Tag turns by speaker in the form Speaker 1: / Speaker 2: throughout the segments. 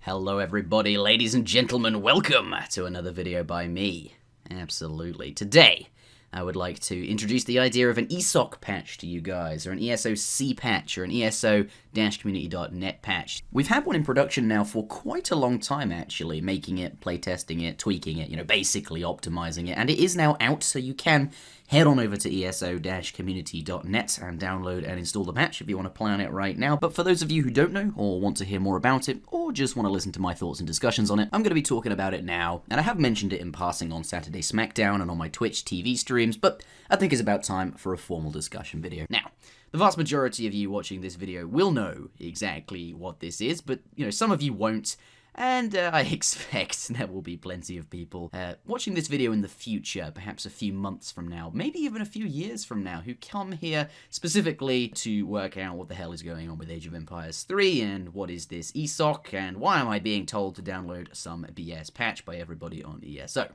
Speaker 1: Hello everybody, ladies and gentlemen, welcome to another video by me. Absolutely. Today, I would like to introduce the idea of an ESOC patch to you guys, or an ESOC patch, or an ESO-community.net patch. We've had one in production now for quite a long time actually, making it, playtesting it, tweaking it, basically optimizing it, and it is now out, so you can head on over to ESO-community.net and download and install the patch if you want to play on it right now. But for those of you who don't know, or want to hear more about it, or just want to listen to my thoughts and discussions on it, I'm going to be talking about it now, and I have mentioned it in passing on Saturday SmackDown and on my Twitch TV streams, but I think it's about time for a formal discussion video. Now, the vast majority of you watching this video will know exactly what this is, but, some of you won't. And I expect there will be plenty of people watching this video in the future, perhaps a few months from now, maybe even a few years from now, who come here specifically to work out what the hell is going on with Age of Empires 3 and what is this ESOC and why am I being told to download some BS patch by everybody on ESO.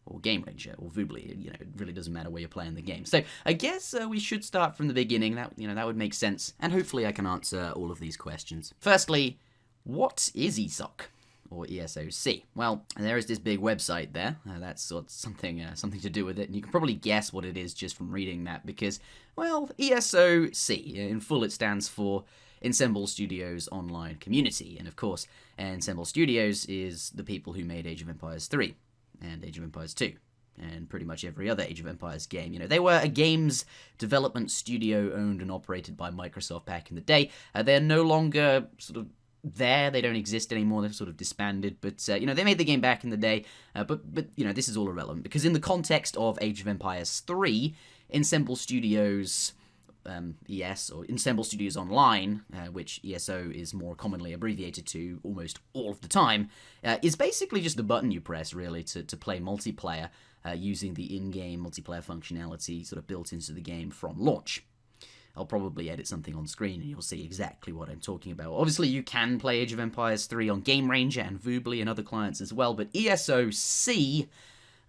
Speaker 1: Or Game Ranger, or Voobly, it really doesn't matter where you're playing the game. So, I guess we should start from the beginning, that would make sense, and hopefully I can answer all of these questions. Firstly, what is ESOC, or ESOC? Well, there is this big website there, that's something to do with it, and you can probably guess what it is just from reading that, because, well, ESOC, in full it stands for Ensemble Studios Online Community, and of course, Ensemble Studios is the people who made Age of Empires 3. And Age of Empires 2, and pretty much every other Age of Empires game. They were a games development studio owned and operated by Microsoft back in the day. They're no longer sort of there, they don't exist anymore, they've sort of disbanded, but, they made the game back in the day, but this is all irrelevant, because in the context of Age of Empires 3, Ensemble Studios ES, or Ensemble Studios Online, which ESO is more commonly abbreviated to almost all of the time, is basically just the button you press, really, to play multiplayer using the in-game multiplayer functionality sort of built into the game from launch. I'll probably edit something on screen and you'll see exactly what I'm talking about. Obviously, you can play Age of Empires 3 on Game Ranger and Voobly and other clients as well, but ESOC,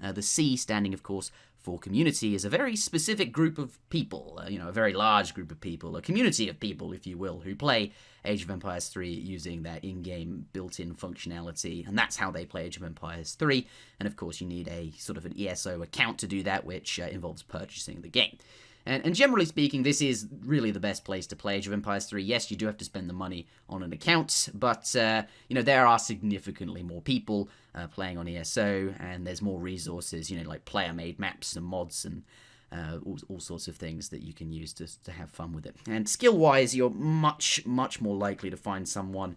Speaker 1: the C standing, of course, for community, is a very specific group of people, a very large group of people, a community of people, if you will, who play Age of Empires 3 using their in-game built-in functionality, and that's how they play Age of Empires 3, and of course you need a sort of an ESO account to do that, which involves purchasing the game. And generally speaking, this is really the best place to play Age of Empires 3. Yes, you do have to spend the money on an account, but, there are significantly more people playing on ESO, and there's more resources, like player-made maps and mods and all sorts of things that you can use to have fun with it. And skill-wise, you're much, much more likely to find someone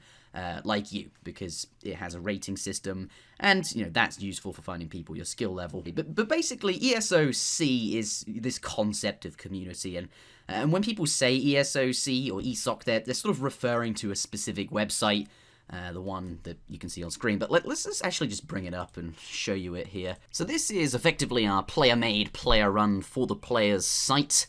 Speaker 1: like you, because it has a rating system, and, that's useful for finding people your skill level. But basically, ESOC is this concept of community, and when people say ESOC or ESOC, they're sort of referring to a specific website, the one that you can see on screen, but let's just actually just bring it up and show you it here. So this is effectively our player-made, player-run, for the players site,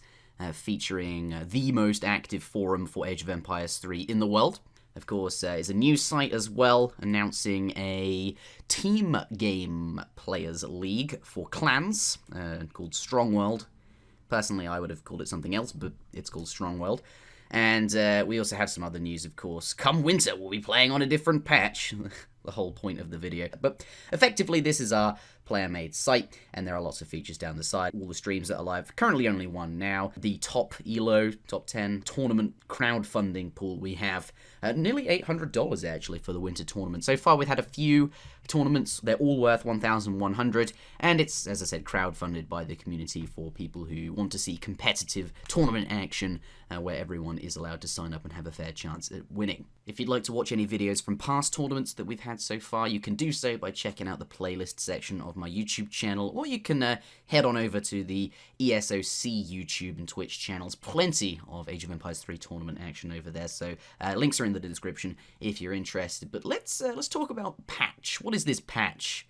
Speaker 1: featuring the most active forum for Age of Empires 3 in the world. Of course, is a news site as well, announcing a team game players league for clans, called Strong World. Personally, I would have called it something else, but it's called Strong World. And we also have some other news, of course. Come winter, we'll be playing on a different patch. The whole point of the video. But effectively, this is our player-made site, and there are lots of features down the side. All the streams that are live, currently only one now. The top ELO, top 10 tournament crowdfunding pool we have. Nearly $800 actually for the winter tournament. So far we've had a few tournaments, they're all worth $1,100, and it's, as I said, crowdfunded by the community for people who want to see competitive tournament action where everyone is allowed to sign up and have a fair chance at winning. If you'd like to watch any videos from past tournaments that we've had so far, you can do so by checking out the playlist section of my YouTube channel, or you can head on over to the ESOC YouTube and Twitch channels. Plenty of Age of Empires 3 tournament action over there, so links are in the description if you're interested. But let's talk about patch. What is this patch?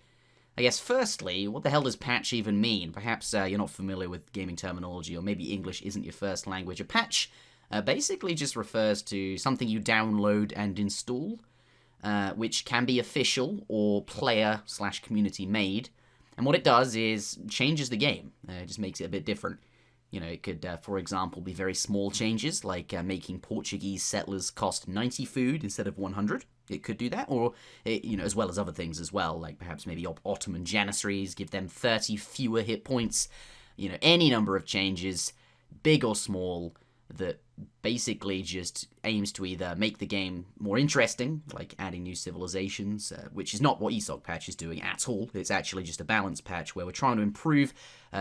Speaker 1: I guess firstly, what the hell does patch even mean? Perhaps you're not familiar with gaming terminology, or maybe English isn't your first language. A patch basically just refers to something you download and install, which can be official or player/community made. And what it does is changes the game. It just makes it a bit different. It could, for example, be very small changes, like making Portuguese settlers cost 90 food instead of 100. it could do that, or as well as other things as well, like perhaps maybe Ottoman Janissaries, give them 30 fewer hit points. Any number of changes, big or small, that basically just aims to either make the game more interesting, like adding new civilizations, which is not what ESOC patch is doing at all. It's actually just a balance patch where we're trying to improve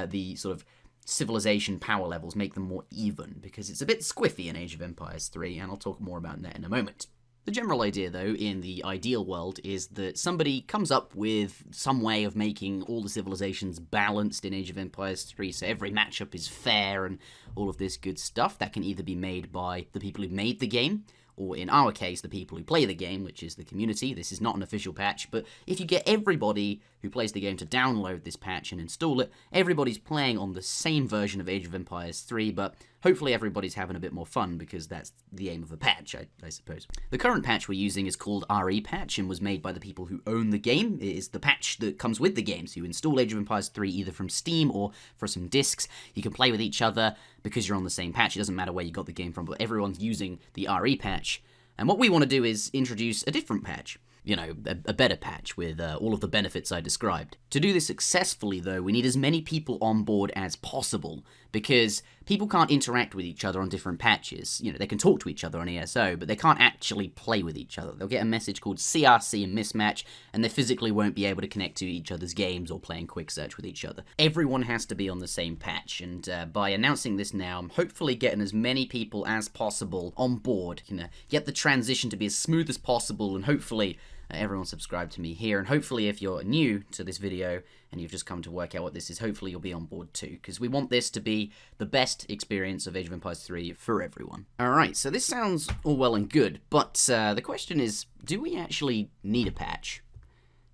Speaker 1: the sort of civilization power levels, make them more even, because it's a bit squiffy in Age of Empires 3, and I'll talk more about that in a moment. The general idea, though, in the ideal world is that somebody comes up with some way of making all the civilizations balanced in Age of Empires 3, so every matchup is fair and all of this good stuff. That can either be made by the people who made the game, or in our case, the people who play the game, which is the community. This is not an official patch, but if you get everybody who plays the game to download this patch and install it, everybody's playing on the same version of Age of Empires 3, but hopefully everybody's having a bit more fun, because that's the aim of a patch, I suppose. The current patch we're using is called RE patch and was made by the people who own the game. It is the patch that comes with the game, so you install Age of Empires 3 either from Steam or for some discs. You can play with each other because you're on the same patch. It doesn't matter where you got the game from, but everyone's using the RE patch. And what we want to do is introduce a different patch. A better patch with all of the benefits I described. To do this successfully, though, we need as many people on board as possible, because people can't interact with each other on different patches. They can talk to each other on ESO, but they can't actually play with each other. They'll get a message called CRC and mismatch, and they physically won't be able to connect to each other's games or play in quick search with each other. Everyone has to be on the same patch, and by announcing this now, I'm hopefully getting as many people as possible on board, get the transition to be as smooth as possible, and hopefully everyone subscribe to me here, and hopefully if you're new to this video and you've just come to work out what this is, hopefully you'll be on board too, because we want this to be the best experience of Age of Empires 3 for everyone. Alright, so this sounds all well and good, but the question is, do we actually need a patch?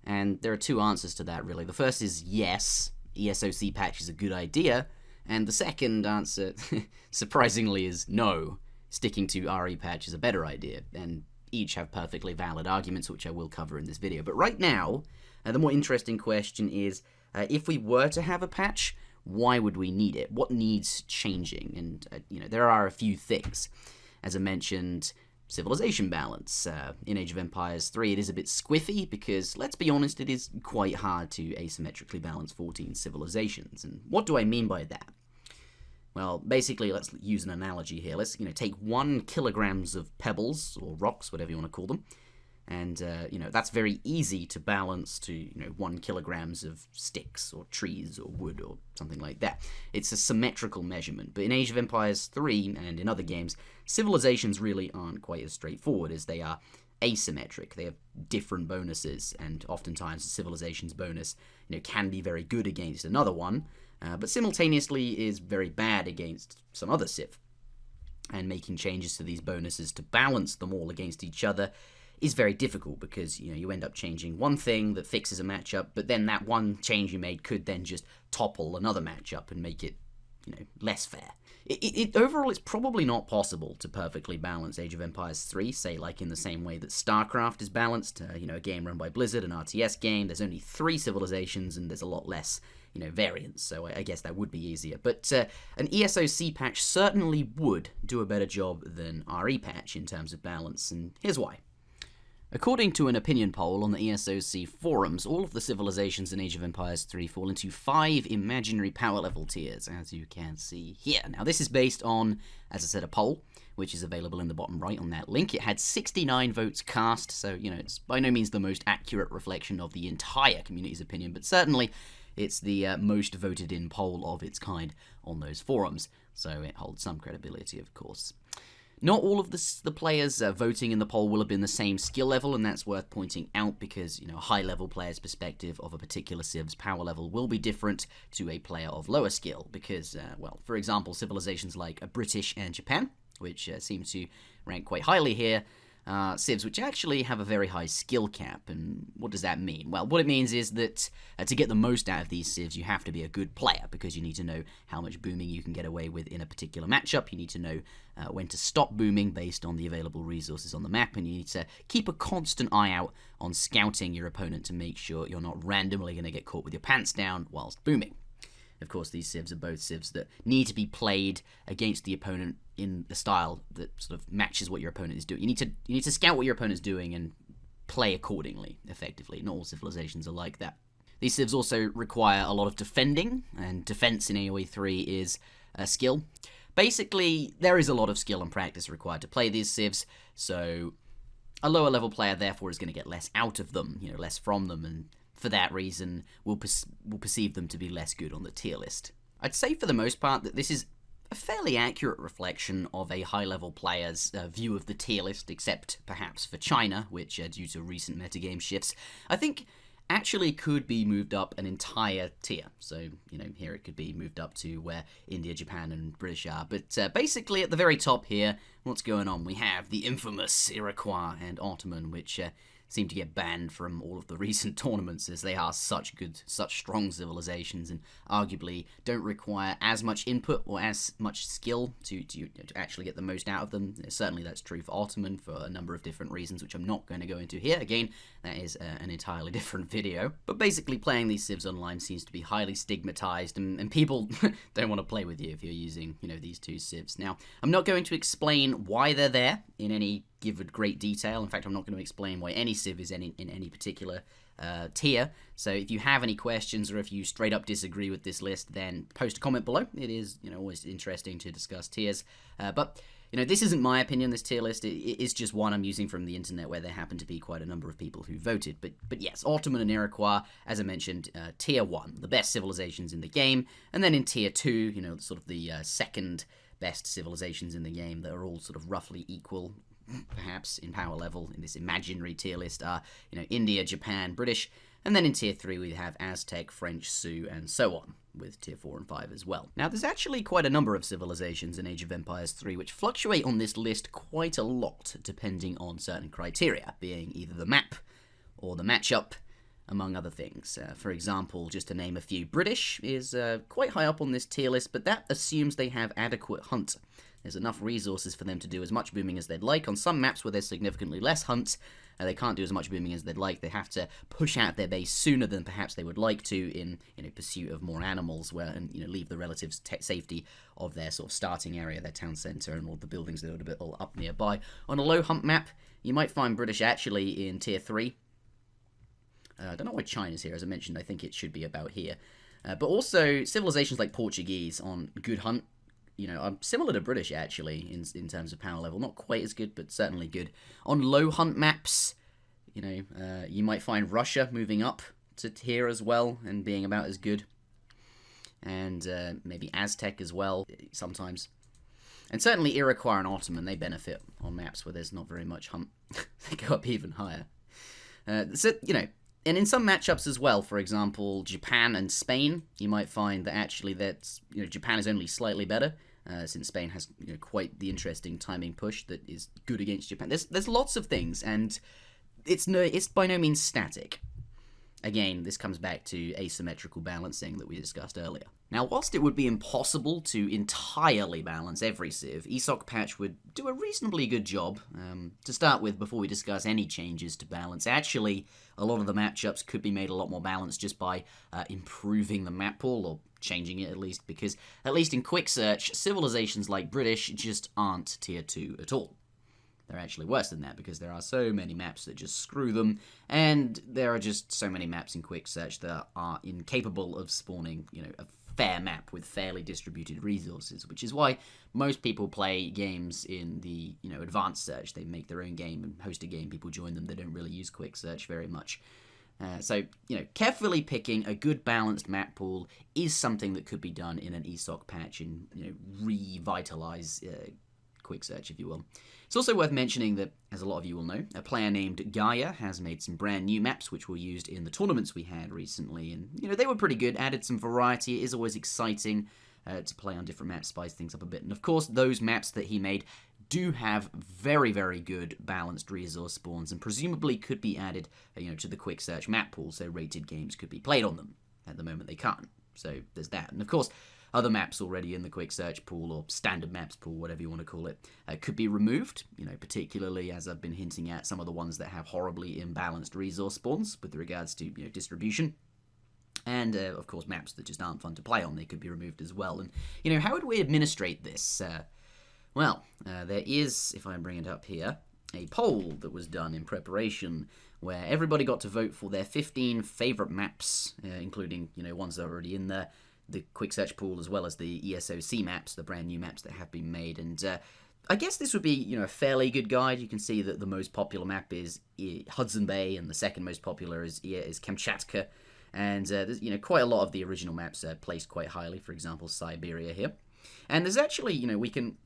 Speaker 1: And there are two answers to that, really. The first is yes, ESOC patch is a good idea, and the second answer, surprisingly, is no, sticking to RE patch is a better idea, and each have perfectly valid arguments, which I will cover in this video. But right now, the more interesting question is, if we were to have a patch, why would we need it? What needs changing? And, there are a few things. As I mentioned, civilization balance. In Age of Empires 3, it is a bit squiffy, because, let's be honest, it is quite hard to asymmetrically balance 14 civilizations. And what do I mean by that? Well, basically, let's use an analogy here. Let's, take 1 kilograms of pebbles, or rocks, whatever you want to call them, and, that's very easy to balance to, 1 kilograms of sticks, or trees, or wood, or something like that. It's a symmetrical measurement, but in Age of Empires 3, and in other games, civilizations really aren't quite as straightforward, as they are asymmetric. They have different bonuses, and oftentimes the civilization's bonus, can be very good against another one, but simultaneously is very bad against some other civ. And making changes to these bonuses to balance them all against each other is very difficult, because you end up changing one thing that fixes a matchup, but then that one change you made could then just topple another matchup and make it less fair. Overall, it's probably not possible to perfectly balance Age of Empires 3, say like in the same way that StarCraft is balanced, a game run by Blizzard, an RTS game. There's only 3 civilizations and there's a lot less, variance, so I guess that would be easier. But an ESOC patch certainly would do a better job than RE patch in terms of balance, and here's why. According to an opinion poll on the ESOC forums, all of the civilizations in Age of Empires 3 fall into 5 imaginary power level tiers, as you can see here. Now, this is based on, as I said, a poll, which is available in the bottom right on that link. It had 69 votes cast, so, it's by no means the most accurate reflection of the entire community's opinion, but certainly it's the most voted in poll of its kind on those forums, so it holds some credibility, of course. Not all of the players voting in the poll will have been the same skill level, and that's worth pointing out, because a high-level player's perspective of a particular civ's power level will be different to a player of lower skill, because, well, for example, civilizations like British and Japan, which seem to rank quite highly here, civs which actually have a very high skill cap. And what does that mean? Well, what it means is that to get the most out of these civs, you have to be a good player, because you need to know how much booming you can get away with in a particular matchup. You need to know when to stop booming based on the available resources on the map, and you need to keep a constant eye out on scouting your opponent to make sure you're not randomly going to get caught with your pants down whilst booming. Of course, these civs are both civs that need to be played against the opponent in a style that sort of matches what your opponent is doing. You need to scout what your opponent's doing and play accordingly, effectively. Not all civilizations are like that. These civs also require a lot of defending, and defense in AoE 3 is a skill. Basically, there is a lot of skill and practice required to play these civs, so a lower level player therefore is going to get less out of them, less from them, and for that reason will perceive them to be less good on the tier list. I'd say for the most part that this is a fairly accurate reflection of a high-level player's view of the tier list, except perhaps for China, which, due to recent metagame shifts, I think actually could be moved up an entire tier. So, here it could be moved up to where India, Japan, and British are. But basically, at the very top here, what's going on? We have the infamous Iroquois and Ottoman, which seem to get banned from all of the recent tournaments as they are such strong civilizations and arguably don't require as much input or as much skill to actually get the most out of them. Certainly that's true for Ottoman for a number of different reasons, which I'm not going to go into here. Again, that is an entirely different video. But basically playing these civs online seems to be highly stigmatized, and people don't want to play with you if you're using, these two civs. Now, I'm not going to explain why they're there in any given great detail. In fact, I'm not going to explain why any civ is in any particular tier. So if you have any questions or if you straight up disagree with this list, then post a comment below. It is, always interesting to discuss tiers. But this isn't my opinion, this tier list. It is just one I'm using from the internet where there happen to be quite a number of people who voted. But yes, Ottoman and Iroquois, as I mentioned, tier 1, the best civilizations in the game. And then in tier 2, sort of the second best civilizations in the game that are all sort of roughly equal, perhaps, in power level in this imaginary tier list are, India, Japan, British, and then in tier 3 we have Aztec, French, Sioux, and so on, with tier 4 and 5 as well. Now, there's actually quite a number of civilizations in Age of Empires 3 which fluctuate on this list quite a lot, depending on certain criteria, being either the map or the matchup, among other things. For example, just to name a few, British is quite high up on this tier list, but that assumes they have adequate hunt. There's enough resources for them to do as much booming as they'd like. On some maps where there's significantly less hunt, they can't do as much booming as they'd like. They have to push out their base sooner than perhaps they would like to in pursuit of more animals, and leave the relative safety of their sort of starting area, their town centre, and all the buildings that are all up nearby. On a low hunt map, you might find British actually in tier 3. I don't know why China's here. As I mentioned, I think it should be about here. But also, civilizations like Portuguese on good hunt, are similar to British, actually, in terms of power level. Not quite as good, but certainly good. On low hunt maps, you might find Russia moving up to here as well, and being about as good. And maybe Aztec as well, sometimes. And certainly Iroquois and Ottoman, they benefit on maps where there's not very much hunt. They go up even higher. And in some matchups as well, for example, Japan and Spain, you might find that actually Japan is only slightly better, since Spain has quite the interesting timing push that is good against Japan. There's lots of things, and it's by no means static. Again, this comes back to asymmetrical balancing that we discussed earlier. Now, whilst it would be impossible to entirely balance every civ, ESOC patch would do a reasonably good job. To start with, before we discuss any changes to balance, actually, a lot of the matchups could be made a lot more balanced just by improving the map pool, or changing it at least, because at least in quick search, civilizations like British just aren't tier 2 at all. They're actually worse than that, because there are so many maps that just screw them, and there are just so many maps in quick search that are incapable of spawning, a fair map with fairly distributed resources, which is why most people play games in the, advanced search. They make their own game and host a game, people join them, they don't really use quick search very much. So, carefully picking a good balanced map pool is something that could be done in an ESOC patch and, revitalize quick search, if you will. It's also worth mentioning that, as a lot of you will know, a player named Gaia has made some brand new maps which were used in the tournaments we had recently, and they were pretty good, added some variety. It is always exciting to play on different maps, spice things up a bit, and of course those maps that he made do have very, very good balanced resource spawns, and presumably could be added to the quick search map pool, so rated games could be played on them. At the moment they can't, so there's that. And of course, other maps already in the quick search pool, or standard maps pool, whatever you want to call it, could be removed, particularly, as I've been hinting at, some of the ones that have horribly imbalanced resource spawns with regards to distribution. And, of course, maps that just aren't fun to play on, they could be removed as well. And, how would we administrate this? There is, if I bring it up here, a poll that was done in preparation where everybody got to vote for their 15 favourite maps, including, ones that are already in there, the quick search pool, as well as the ESOC maps, the brand new maps that have been made. And I guess this would be, a fairly good guide. You can see that the most popular map is Hudson Bay, and the second most popular is Kamchatka. And there's, quite a lot of the original maps are placed quite highly. For example, Siberia here. And there's actually, we can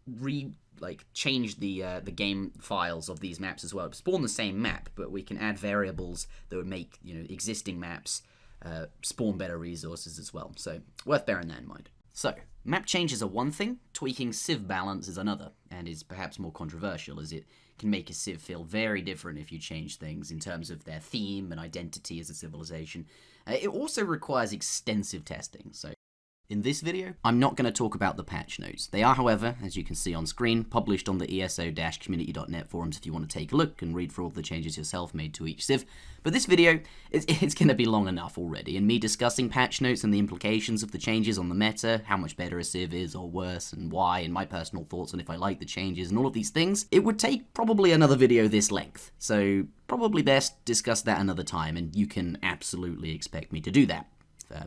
Speaker 1: change the game files of these maps as well. Spawn the same map, but we can add variables that would make, existing maps spawn better resources as well. So worth bearing that in mind. So map changes are one thing, tweaking civ balance is another, and is perhaps more controversial, as it can make a civ feel very different if you change things in terms of their theme and identity as a civilization. It also requires extensive testing, so in this video, I'm not going to talk about the patch notes. They are, however, as you can see on screen, published on the eso-community.net forums if you want to take a look and read through all the changes yourself made to each civ. But this video, it's going to be long enough already, and me discussing patch notes and the implications of the changes on the meta, how much better a civ is or worse, and why, and my personal thoughts on if I like the changes and all of these things, it would take probably another video this length. So probably best discuss that another time, and you can absolutely expect me to do that.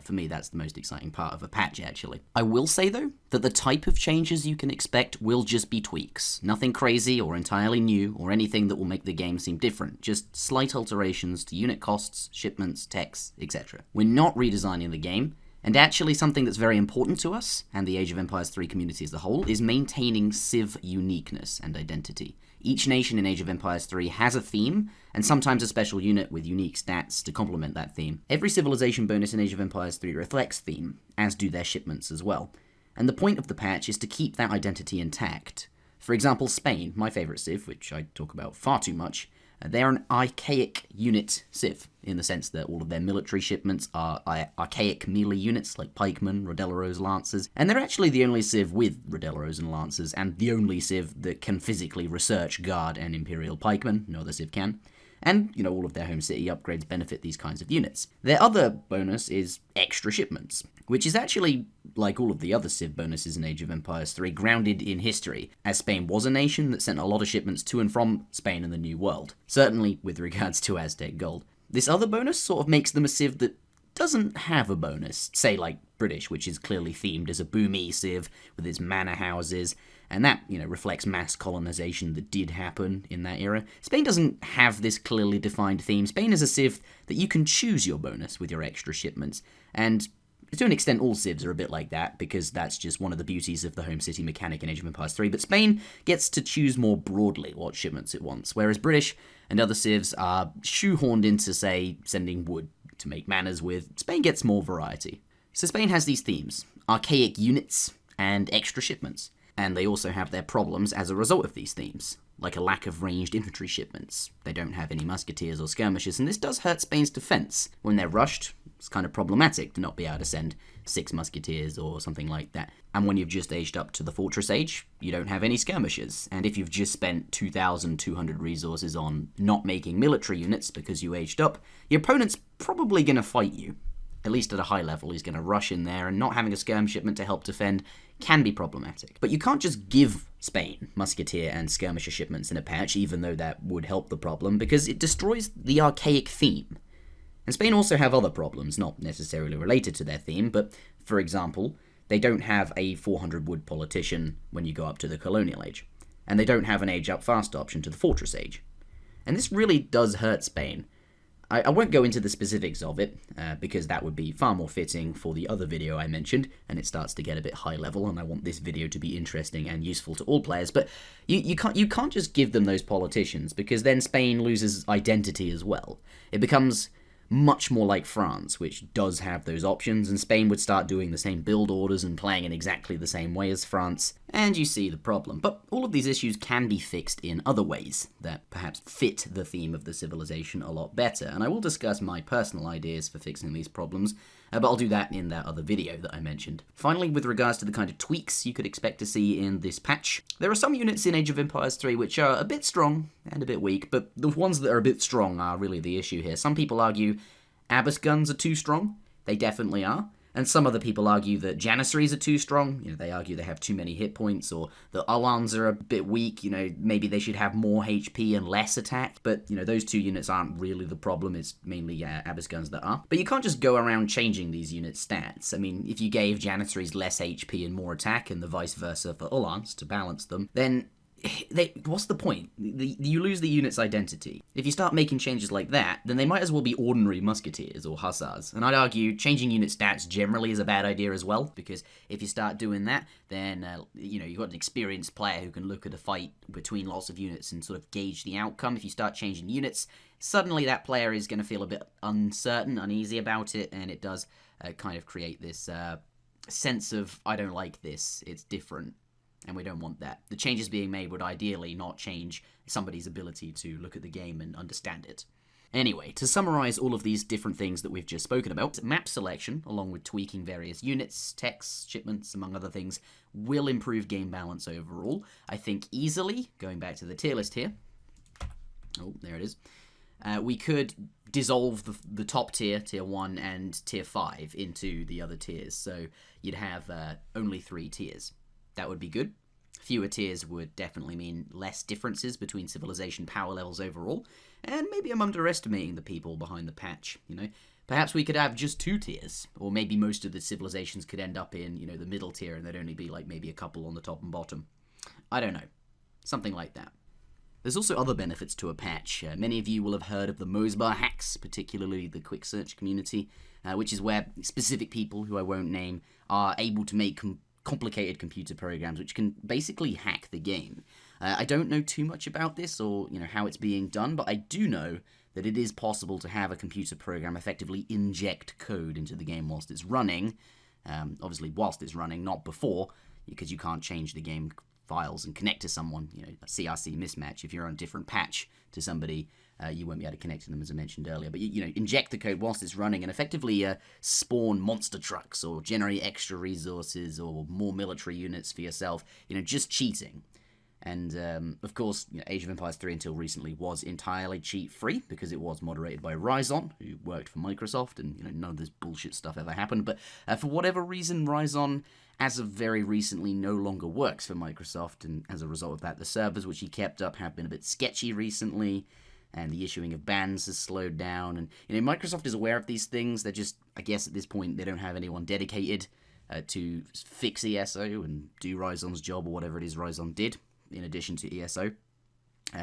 Speaker 1: For me, that's the most exciting part of a patch, actually. I will say, though, that the type of changes you can expect will just be tweaks. Nothing crazy or entirely new, or anything that will make the game seem different. Just slight alterations to unit costs, shipments, techs, etc. We're not redesigning the game, and actually something that's very important to us, and the Age of Empires 3 community as a whole, is maintaining civ uniqueness and identity. Each nation in Age of Empires 3 has a theme, and sometimes a special unit with unique stats to complement that theme. Every civilization bonus in Age of Empires 3 reflects theme, as do their shipments as well. And the point of the patch is to keep that identity intact. For example, Spain, my favourite civ, which I talk about far too much, they're an archaic unit civ, in the sense that all of their military shipments are archaic melee units like pikemen, Rodelleros, lancers, and they're actually the only civ with Rodelleros and lancers, and the only civ that can physically research guard and imperial pikemen. No other civ can. And, all of their home city upgrades benefit these kinds of units. Their other bonus is extra shipments, which is actually, like all of the other civ bonuses in Age of Empires 3, grounded in history, as Spain was a nation that sent a lot of shipments to and from Spain and the New World, certainly with regards to Aztec gold. This other bonus sort of makes them a civ that doesn't have a bonus, say like British, which is clearly themed as a boomy civ with its manor houses, and that, reflects mass colonization that did happen in that era. Spain doesn't have this clearly defined theme. Spain is a civ that you can choose your bonus with your extra shipments, and to an extent all civs are a bit like that, because that's just one of the beauties of the home city mechanic in Age of Empires 3, but Spain gets to choose more broadly what shipments it wants, whereas British and other civs are shoehorned into, say, sending wood to make manors with. Spain gets more variety. So Spain has these themes, archaic units and extra shipments. And they also have their problems as a result of these themes, like a lack of ranged infantry shipments. They don't have any musketeers or skirmishers, and this does hurt Spain's defense. When they're rushed, it's kind of problematic to not be able to send 6 musketeers or something like that. And when you've just aged up to the fortress age, you don't have any skirmishers. And if you've just spent 2,200 resources on not making military units because you aged up, your opponent's probably going to fight you. At least at a high level, he's going to rush in there, and not having a skirm shipment to help defend can be problematic. But you can't just give Spain musketeer and skirmisher shipments in a patch, even though that would help the problem, because it destroys the archaic theme. And Spain also have other problems, not necessarily related to their theme, but, for example, they don't have a 400 wood politician when you go up to the colonial age, and they don't have an age up fast option to the fortress age. And this really does hurt Spain. I won't go into the specifics of it, because that would be far more fitting for the other video I mentioned, and it starts to get a bit high level, and I want this video to be interesting and useful to all players, but you can't just give them those politicians, because then Spain loses identity as well. It becomes much more like France, which does have those options, and Spain would start doing the same build orders and playing in exactly the same way as France, and you see the problem. But all of these issues can be fixed in other ways that perhaps fit the theme of the civilization a lot better, and I will discuss my personal ideas for fixing these problems, but I'll do that in that other video that I mentioned. Finally, with regards to the kind of tweaks you could expect to see in this patch, there are some units in Age of Empires 3 which are a bit strong and a bit weak, but the ones that are a bit strong are really the issue here. Some people argue Abbas guns are too strong. They definitely are. And some other people argue that Janissaries are too strong. You know, they argue they have too many hit points, or the Ullans are a bit weak. You know, maybe they should have more HP and less attack. But, you know, those two units aren't really the problem. It's mainly Abyss guns that are. But you can't just go around changing these unit stats. I mean, if you gave Janissaries less HP and more attack, and the vice versa for Ullans to balance them, then what's the point? You lose the unit's identity. If you start making changes like that, then they might as well be ordinary musketeers or hussars. And I'd argue changing unit stats generally is a bad idea as well, because if you start doing that, then you know, you've got an experienced player who can look at a fight between lots of units and sort of gauge the outcome. If you start changing units, suddenly that player is going to feel a bit uncertain, uneasy about it, and it does kind of create this sense of, I don't like this, it's different. And we don't want that. The changes being made would ideally not change somebody's ability to look at the game and understand it. Anyway, to summarize all of these different things that we've just spoken about, map selection, along with tweaking various units, techs, shipments, among other things, will improve game balance overall. I think easily, going back to the tier list here, oh, there it is, we could dissolve the top tier, tier 1 and tier 5, into the other tiers. So you'd have only 3 tiers. That would be good. Fewer tiers would definitely mean less differences between civilization power levels overall, and maybe I'm underestimating the people behind the patch, you know. Perhaps we could have just 2 tiers, or maybe most of the civilizations could end up in, you know, the middle tier, and there'd only be like maybe a couple on the top and bottom. I don't know. Something like that. There's also other benefits to a patch. Many of you will have heard of the Mosbar hacks, particularly the quick search community, which is where specific people, who I won't name, are able to make complicated computer programs which can basically hack the game. I don't know too much about this, or you know, how it's being done, but I do know that it is possible to have a computer program effectively inject code into the game whilst it's running. Obviously whilst it's running, not before, because you can't change the game files and connect to someone. You know, a CRC mismatch. If you're on a different patch to somebody, you won't be able to connect to them, as I mentioned earlier. But you know, inject the code whilst it's running and effectively spawn monster trucks or generate extra resources or more military units for yourself. You know, just cheating. And of course, you know, Age of Empires 3 until recently was entirely cheat-free because it was moderated by Ryzon, who worked for Microsoft, and you know, none of this bullshit stuff ever happened. But for whatever reason, Ryzon, as of very recently, no longer works for Microsoft, and as a result of that, the servers which he kept up have been a bit sketchy recently, and the issuing of bans has slowed down. And you know, Microsoft is aware of these things. They're just, I guess at this point, they don't have anyone dedicated to fix ESO and do Ryzon's job, or whatever it is Ryzon did, in addition to ESO.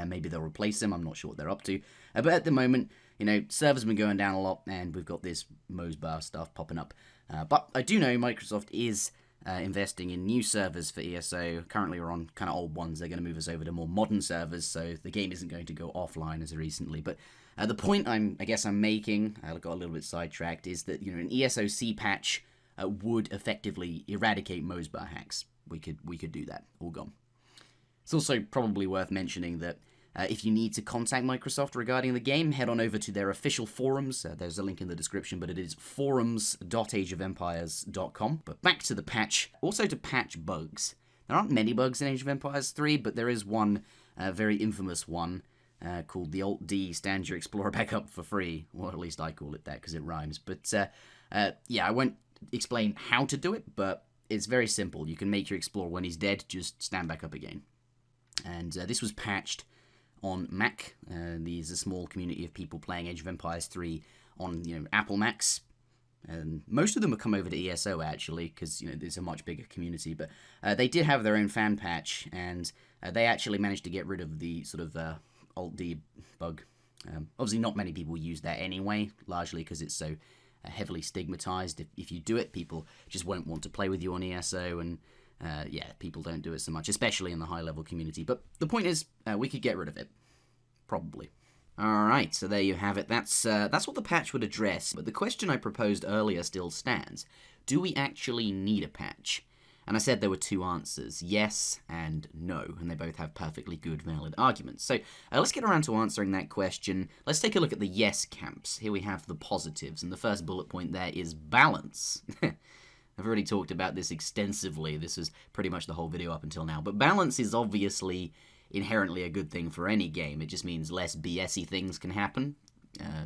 Speaker 1: Maybe they'll replace him, I'm not sure what they're up to. But at the moment, you know, servers have been going down a lot, and we've got this Mosbar stuff popping up. But I do know Microsoft is investing in new servers for ESO. Currently we're on kind of old ones. They're going to move us over to more modern servers, so the game isn't going to go offline as recently. But the point I'm making, I got a little bit sidetracked, is that, you know, an ESOC patch would effectively eradicate Mosbar hacks. We could do that. All gone. It's also probably worth mentioning that if you need to contact Microsoft regarding the game, head on over to their official forums. There's a link in the description, but it is forums.ageofempires.com. But back to the patch. Also to patch bugs. There aren't many bugs in Age of Empires 3, but there is one very infamous one called the Alt-D stands your Explorer back up for free. Well, at least I call it that because it rhymes. But yeah, I won't explain how to do it, but it's very simple. You can make your Explorer, when he's dead, just stand back up again. And this was patched on Mac. There's a small community of people playing Age of Empires 3 on, you know, Apple Macs. And most of them have come over to ESO, actually, because, you know, there's a much bigger community. But they did have their own fan patch, and they actually managed to get rid of the sort of Alt-D bug. Obviously, not many people use that anyway, largely because it's so heavily stigmatized. If you do it, people just won't want to play with you on ESO, and yeah, people don't do it so much, especially in the high-level community. But the point is, we could get rid of it. Probably. Alright, so there you have it. That's what the patch would address. But the question I proposed earlier still stands. Do we actually need a patch? And I said there were 2 answers, yes and no, and they both have perfectly good, valid arguments. So let's get around to answering that question. Let's take a look at the yes camps. Here we have the positives, and the first bullet point there is balance. I've already talked about this extensively. This is pretty much the whole video up until now. But balance is obviously inherently a good thing for any game. It just means less BS-y things can happen.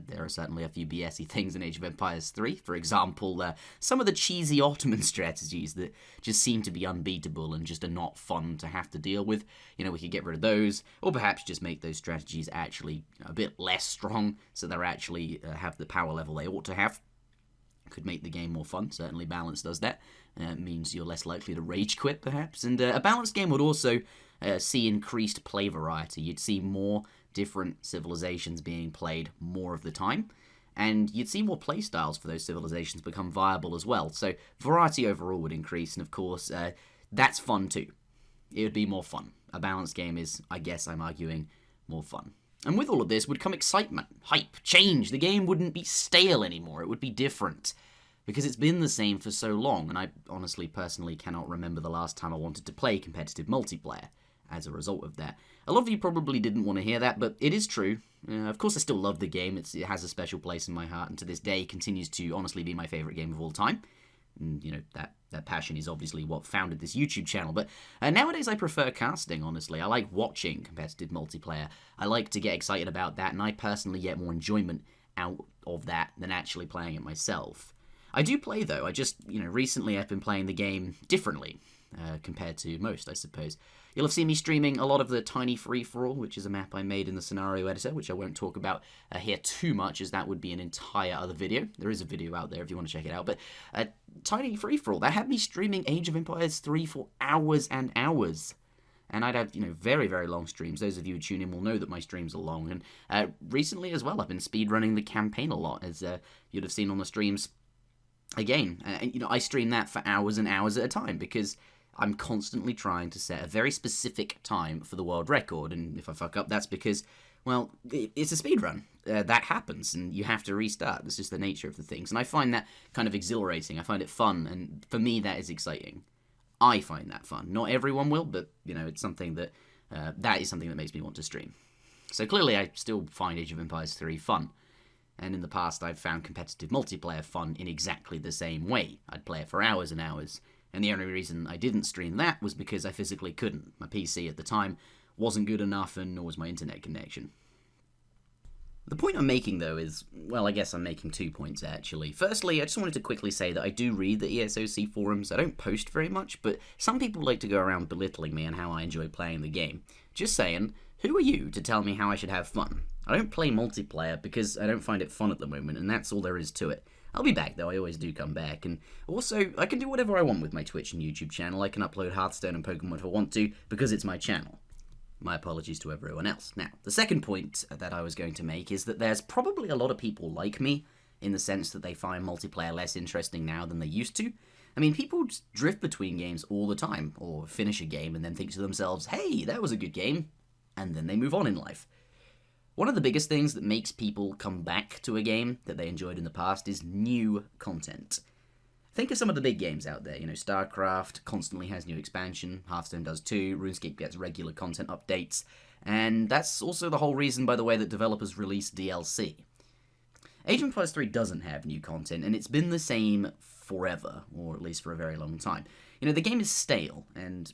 Speaker 1: There are certainly a few BS-y things in Age of Empires 3. For example, some of the cheesy Ottoman strategies that just seem to be unbeatable and just are not fun to have to deal with. You know, we could get rid of those, or perhaps just make those strategies actually a bit less strong, so they're actually have the power level they ought to have. Could make the game more fun. Certainly balance does that. It means you're less likely to rage quit, perhaps. And a balanced game would also see increased play variety. You'd see more different civilizations being played more of the time, and you'd see more playstyles for those civilizations become viable as well. So variety overall would increase, and of course, that's fun too. It would be more fun. A balanced game is, I guess I'm arguing, more fun. And with all of this would come excitement, hype, change. The game wouldn't be stale anymore. It would be different. Because it's been the same for so long, and I honestly, personally cannot remember the last time I wanted to play competitive multiplayer as a result of that. A lot of you probably didn't want to hear that, but it is true. Of course, I still love the game. It has a special place in my heart, and to this day continues to honestly be my favourite game of all time. And, you know, that passion is obviously what founded this YouTube channel, but nowadays I prefer casting, honestly. I like watching competitive multiplayer. I like to get excited about that, and I personally get more enjoyment out of that than actually playing it myself. I do play, though. I just, recently I've been playing the game differently compared to most, I suppose. You'll have seen me streaming a lot of the Tiny Free-For-All, which is a map I made in the scenario editor, which I won't talk about here too much, as that would be an entire other video. There is a video out there if you want to check it out, but Tiny Free-For-All, that had me streaming Age of Empires 3 for hours and hours. And I'd have, very, very long streams. Those of you who tune in will know that my streams are long. And recently as well, I've been speedrunning the campaign a lot, as you'd have seen on the streams. Again, I stream that for hours and hours at a time, because I'm constantly trying to set a very specific time for the world record, and if I fuck up, that's because, well, it's a speedrun. That happens, and you have to restart. That's just the nature of the things, and I find that kind of exhilarating. I find it fun, and for me, that is exciting. I find that fun. Not everyone will, but, it's something that, that is something that makes me want to stream. So clearly, I still find Age of Empires 3 fun. And in the past, I've found competitive multiplayer fun in exactly the same way. I'd play it for hours and hours. And the only reason I didn't stream that was because I physically couldn't. My PC at the time wasn't good enough, and nor was my internet connection. The point I'm making, though, is, well, I guess I'm making 2 points, actually. Firstly, I just wanted to quickly say that I do read the ESOC forums. I don't post very much, but some people like to go around belittling me and how I enjoy playing the game. Just saying, who are you to tell me how I should have fun? I don't play multiplayer because I don't find it fun at the moment, and that's all there is to it. I'll be back, though. I always do come back. And also, I can do whatever I want with my Twitch and YouTube channel. I can upload Hearthstone and Pokemon if I want to, because it's my channel. My apologies to everyone else. Now, the second point that I was going to make is that there's probably a lot of people like me, in the sense that they find multiplayer less interesting now than they used to. I mean, people just drift between games all the time, or finish a game and then think to themselves, hey, that was a good game, and then they move on in life. One of the biggest things that makes people come back to a game that they enjoyed in the past is new content. Think of some of the big games out there. StarCraft constantly has new expansion, Hearthstone does too, RuneScape gets regular content updates, and that's also the whole reason, by the way, that developers release DLC. Age of Empires 3 doesn't have new content, and it's been the same forever, or at least for a very long time. The game is stale, and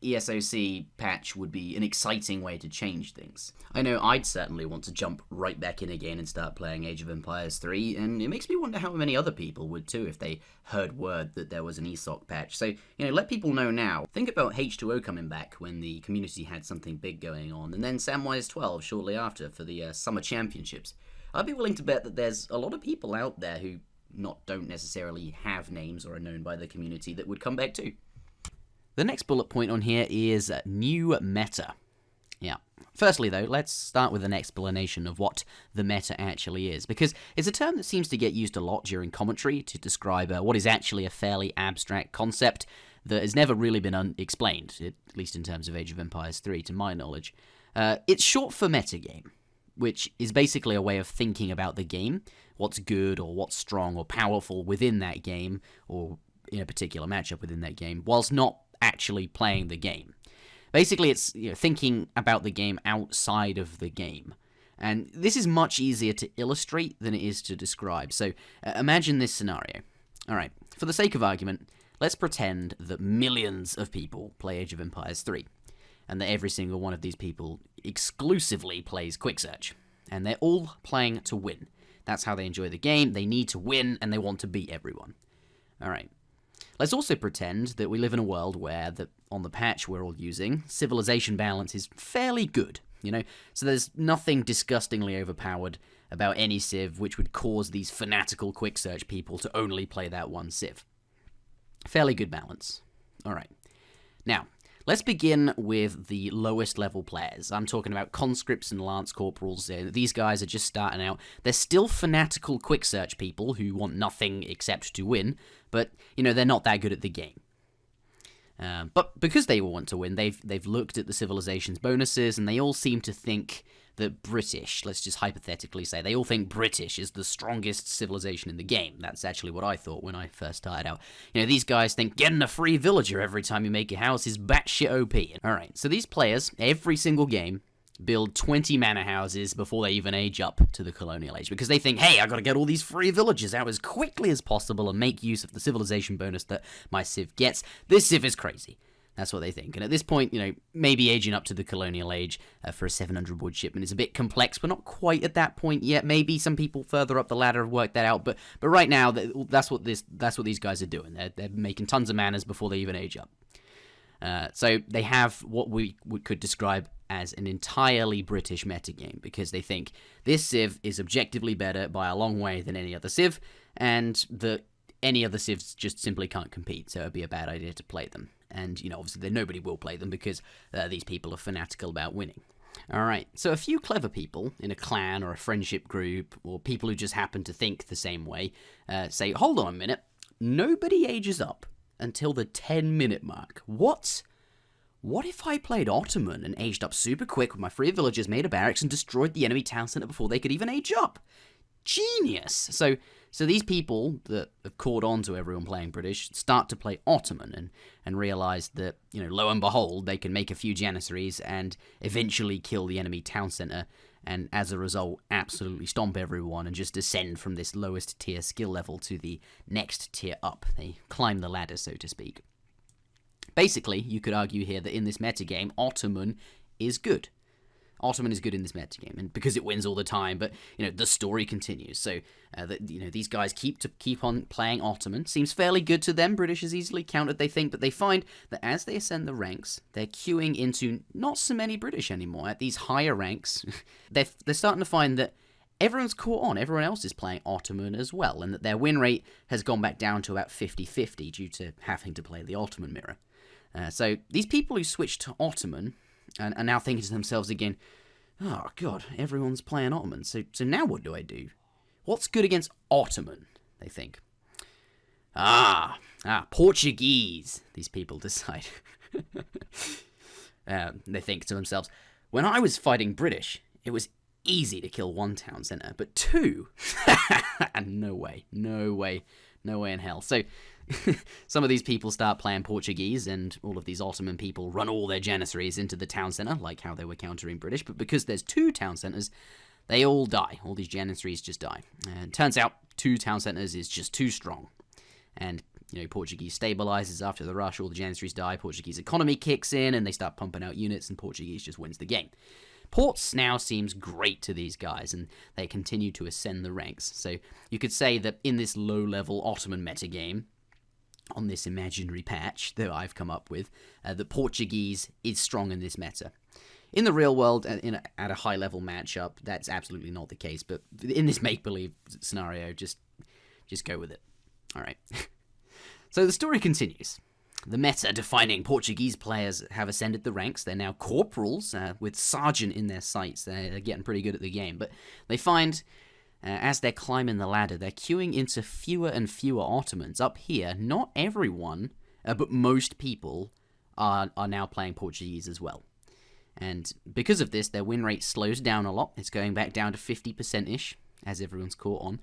Speaker 1: ESOC patch would be an exciting way to change things. I know I'd certainly want to jump right back in again and start playing Age of Empires 3, and it makes me wonder how many other people would too if they heard word that there was an ESOC patch. So, let people know now. Think about H2O coming back when the community had something big going on, and then Samwise 12 shortly after for the Summer Championships. I'd be willing to bet that there's a lot of people out there who don't necessarily have names or are known by the community that would come back too. The next bullet point on here is new meta. Yeah. Firstly, though, let's start with an explanation of what the meta actually is, because it's a term that seems to get used a lot during commentary to describe what is actually a fairly abstract concept that has never really been explained, at least in terms of Age of Empires 3, to my knowledge. It's short for metagame, which is basically a way of thinking about the game, what's good or what's strong or powerful within that game, or in a particular matchup within that game, whilst not actually playing the game. Basically, it's thinking about the game outside of the game. And this is much easier to illustrate than it is to describe. So imagine this scenario. Alright, for the sake of argument, let's pretend that millions of people play Age of Empires 3, and that every single one of these people exclusively plays Quick Search. and they're all playing to win. That's how they enjoy the game. They need to win, and they want to beat everyone. Alright. Let's also pretend that we live in a world where, on the patch we're all using, civilization balance is fairly good, you know? So there's nothing disgustingly overpowered about any civ which would cause these fanatical quick search people to only play that one civ. Fairly good balance. Alright. Now, let's begin with the lowest level players. I'm talking about conscripts and lance corporals. These guys are just starting out. They're still fanatical quick search people who want nothing except to win, but, you know, they're not that good at the game. But because they all want to win, they've looked at the civilization's bonuses, and they all seem to think that British, let's just hypothetically say, they all think British is the strongest civilization in the game. That's actually what I thought when I first started out. You know, these guys think getting a free villager every time you make a house is batshit OP. Alright, so these players, every single game, build 20 manor houses before they even age up to the colonial age, because they think, hey, I gotta get all these free villagers out as quickly as possible and make use of the civilization bonus that my civ gets. This civ is crazy. That's what they think. And at this point, you know, maybe aging up to the colonial age for a 700 wood shipment is a bit complex. We're not quite at that point yet. Maybe some people further up the ladder have worked that out, but right now, that's what these guys are doing. They're making tons of manors before they even age up. So they have what we could describe as an entirely British metagame, because they think this civ is objectively better by a long way than any other civ, and that any other civs just simply can't compete, so it'd be a bad idea to play them. And, you know, obviously nobody will play them because these people are fanatical about winning. Alright, so a few clever people in a clan or a friendship group, or people who just happen to think the same way, say, hold on a minute, nobody ages up until the 10-minute mark. What? What if I played Ottoman and aged up super quick with my free villagers, made a barracks, and destroyed the enemy town centre before they could even age up? Genius! So these people that have caught on to everyone playing British start to play Ottoman and realize that, you know, lo and behold, they can make a few Janissaries and eventually kill the enemy town centre, and as a result, absolutely stomp everyone and just descend from this lowest tier skill level to the next tier up. They climb the ladder, so to speak. Basically, you could argue here that in this metagame, Ottoman is good. Ottoman is good in this metagame, and because it wins all the time, but, you know, the story continues. So, you know, these guys keep on playing Ottoman. Seems fairly good to them. British is easily countered, they think, but they find that as they ascend the ranks, they're queuing into not so many British anymore. At these higher ranks, they're starting to find that everyone's caught on. Everyone else is playing Ottoman as well, and that their win rate has gone back down to about 50-50 due to having to play the Ottoman mirror. So these people who switched to Ottoman are now thinking to themselves again, oh god, everyone's playing Ottoman, so now what do I do? What's good against Ottoman, they think. Portuguese, these people decide. They think to themselves, when I was fighting British, it was easy to kill one town centre, but two? No way in hell. So some of these people start playing Portuguese, and all of these Ottoman people run all their Janissaries into the town centre, like how they were countering British, but because there's two town centres, they all die. All these Janissaries just die. And it turns out two town centres is just too strong. And, you know, Portuguese stabilises after the rush, all the Janissaries die, Portuguese economy kicks in, and they start pumping out units, and Portuguese just wins the game. Ports now seems great to these guys, and they continue to ascend the ranks. So you could say that in this low-level Ottoman metagame, on this imaginary patch that I've come up with, the Portuguese is strong in this meta. In the real world, at a high-level matchup, that's absolutely not the case, but in this make-believe scenario, just go with it. Alright. So the story continues. The meta-defining Portuguese players have ascended the ranks. They're now corporals, with sergeant in their sights. They're getting pretty good at the game, but they find, as they're climbing the ladder, they're queuing into fewer and fewer Ottomans. Up here, not everyone, but most people are now playing Portuguese as well. And because of this, their win rate slows down a lot. It's going back down to 50%-ish, as everyone's caught on.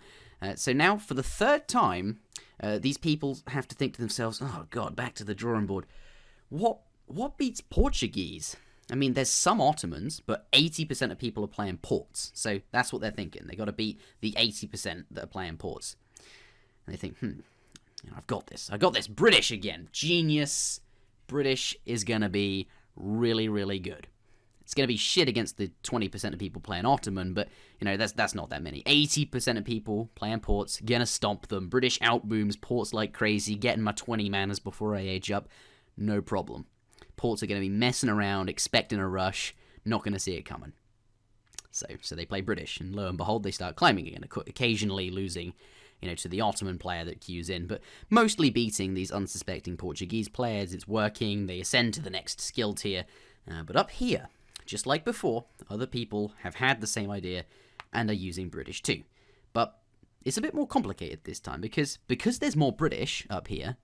Speaker 1: So now, for the third time, these people have to think to themselves, oh god, back to the drawing board. What beats Portuguese? I mean, there's some Ottomans, but 80% of people are playing ports. So that's what they're thinking. They got to beat the 80% that are playing ports. And they think, I've got this. I got this. British again. Genius. British is going to be really, really good. It's going to be shit against the 20% of people playing Ottoman, but, you know, that's not that many. 80% of people playing Ports, gonna stomp them. British outbooms Ports like crazy, getting my 20 manas before I age up, no problem. Ports are going to be messing around, expecting a rush, not going to see it coming. So they play British, and lo and behold, they start climbing again, occasionally losing, you know, to the Ottoman player that queues in, but mostly beating these unsuspecting Portuguese players. It's working, they ascend to the next skill tier, but up here, just like before, other people have had the same idea and are using British too. But it's a bit more complicated this time, because there's more British up here,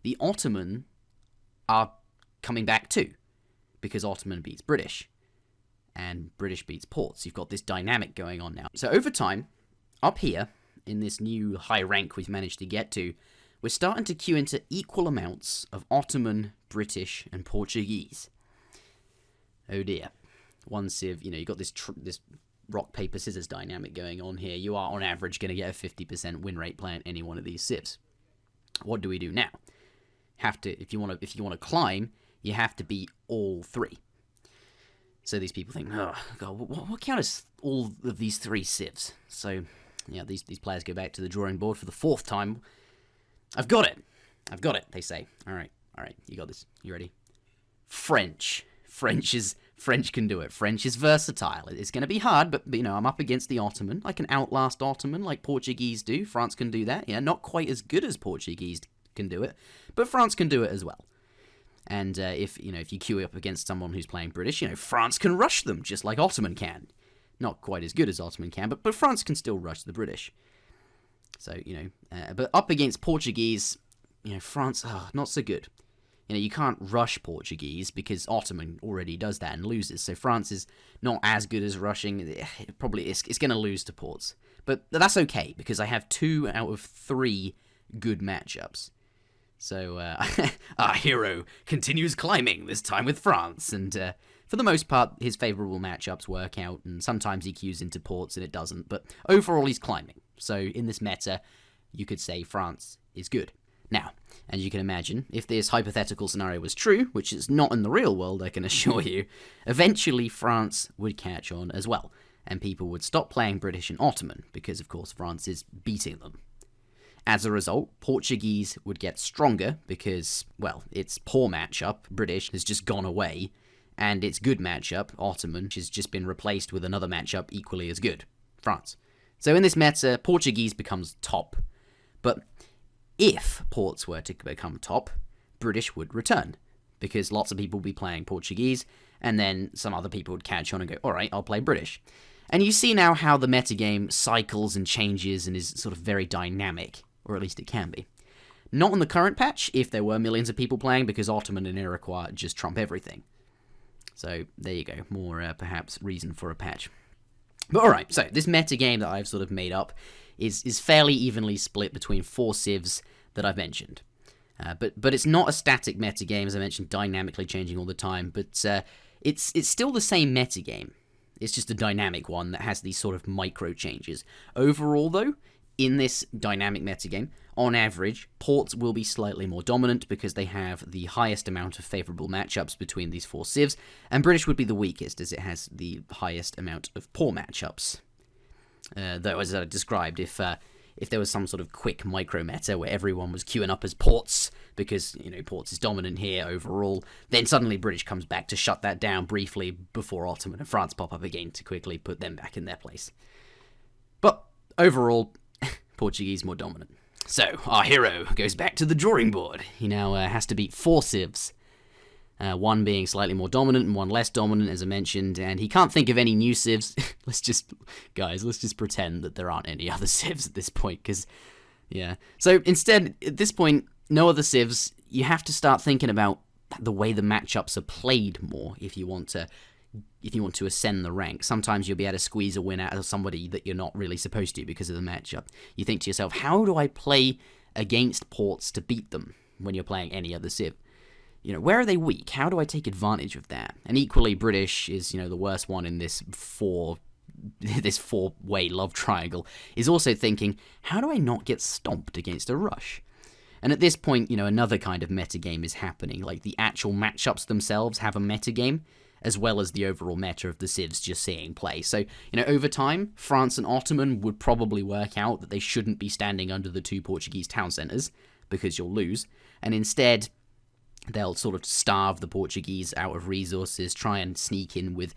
Speaker 1: the Ottoman are coming back too, because Ottoman beats British, and British beats Ports. You've got this dynamic going on now. So over time, up here, in this new high rank we've managed to get to, we're starting to queue into equal amounts of Ottoman, British, and Portuguese. Oh dear. One civ, you know, you've got this rock, paper, scissors dynamic going on here. You are, on average, going to get a 50% win rate playing any one of these civs. What do we do now? If you want to climb, you have to beat all three. So these people think, oh god, what count as all of these three civs? So, yeah, these players go back to the drawing board for the fourth time. I've got it, they say. All right, you got this. You ready? French can do it. French is versatile. It's going to be hard, but you know, I'm up against the Ottoman. I can outlast Ottoman like Portuguese do. France can do that. Yeah, not quite as good as Portuguese can do it, but France can do it as well. And if you queue up against someone who's playing British, you know, France can rush them just like Ottoman can. Not quite as good as Ottoman can, but France can still rush the British. So, you know, but up against Portuguese, you know, France, not so good. You know, you can't rush Portuguese because Ottoman already does that and loses. So France is not as good as rushing. It's going to lose to Ports. But that's okay, because I have 2 out of 3 good matchups. So our hero continues climbing, this time with France, and for the most part, his favourable matchups work out, and sometimes he queues into Ports and it doesn't, but overall he's climbing. So in this meta, you could say France is good. Now, as you can imagine, if this hypothetical scenario was true, which is not in the real world, I can assure you, eventually France would catch on as well, and people would stop playing British and Ottoman, because of course France is beating them. As a result, Portuguese would get stronger because, well, its poor matchup, British, has just gone away, and its good matchup, Ottoman, has just been replaced with another matchup equally as good, France. So in this meta, Portuguese becomes top, but if Ports were to become top, British would return, because lots of people would be playing Portuguese, and then some other people would catch on and go, alright, I'll play British. And you see now how the metagame cycles and changes and is sort of very dynamic. Or at least it can be. Not on the current patch, if there were millions of people playing, because Ottoman and Iroquois just trump everything. So, there you go. More, perhaps, reason for a patch. But alright, so this metagame that I've sort of made up is fairly evenly split between 4 civs that I've mentioned. But it's not a static metagame, as I mentioned, dynamically changing all the time, but it's still the same metagame. It's just a dynamic one that has these sort of micro changes. Overall, though, in this dynamic metagame, on average, Ports will be slightly more dominant because they have the highest amount of favourable matchups between these 4 civs, and British would be the weakest as it has the highest amount of poor matchups. Though, as I described, if there was some sort of quick micro meta where everyone was queuing up as Ports because, you know, Ports is dominant here overall, then suddenly British comes back to shut that down briefly before Ottoman and France pop up again to quickly put them back in their place. But overall, Portuguese more dominant. So, our hero goes back to the drawing board. He now has to beat 4 civs. One being slightly more dominant and one less dominant, as I mentioned, and he can't think of any new civs. let's just pretend that there aren't any other civs at this point, because, yeah. So, instead, at this point, no other civs. You have to start thinking about the way the matchups are played more if you want to ascend the rank. Sometimes you'll be able to squeeze a win out of somebody that you're not really supposed to because of the matchup. You think to yourself, how do I play against Ports to beat them when you're playing any other civ? You know, where are they weak? How do I take advantage of that? And equally, British is, you know, the worst one in this four-way love triangle, is also thinking, how do I not get stomped against a rush? And at this point, you know, another kind of metagame is happening. Like, the actual matchups themselves have a metagame, as well as the overall meta of the civs just seeing play. So, over time, France and Ottoman would probably work out that they shouldn't be standing under the 2 Portuguese town centres, because you'll lose, and instead they'll sort of starve the Portuguese out of resources, try and sneak in with,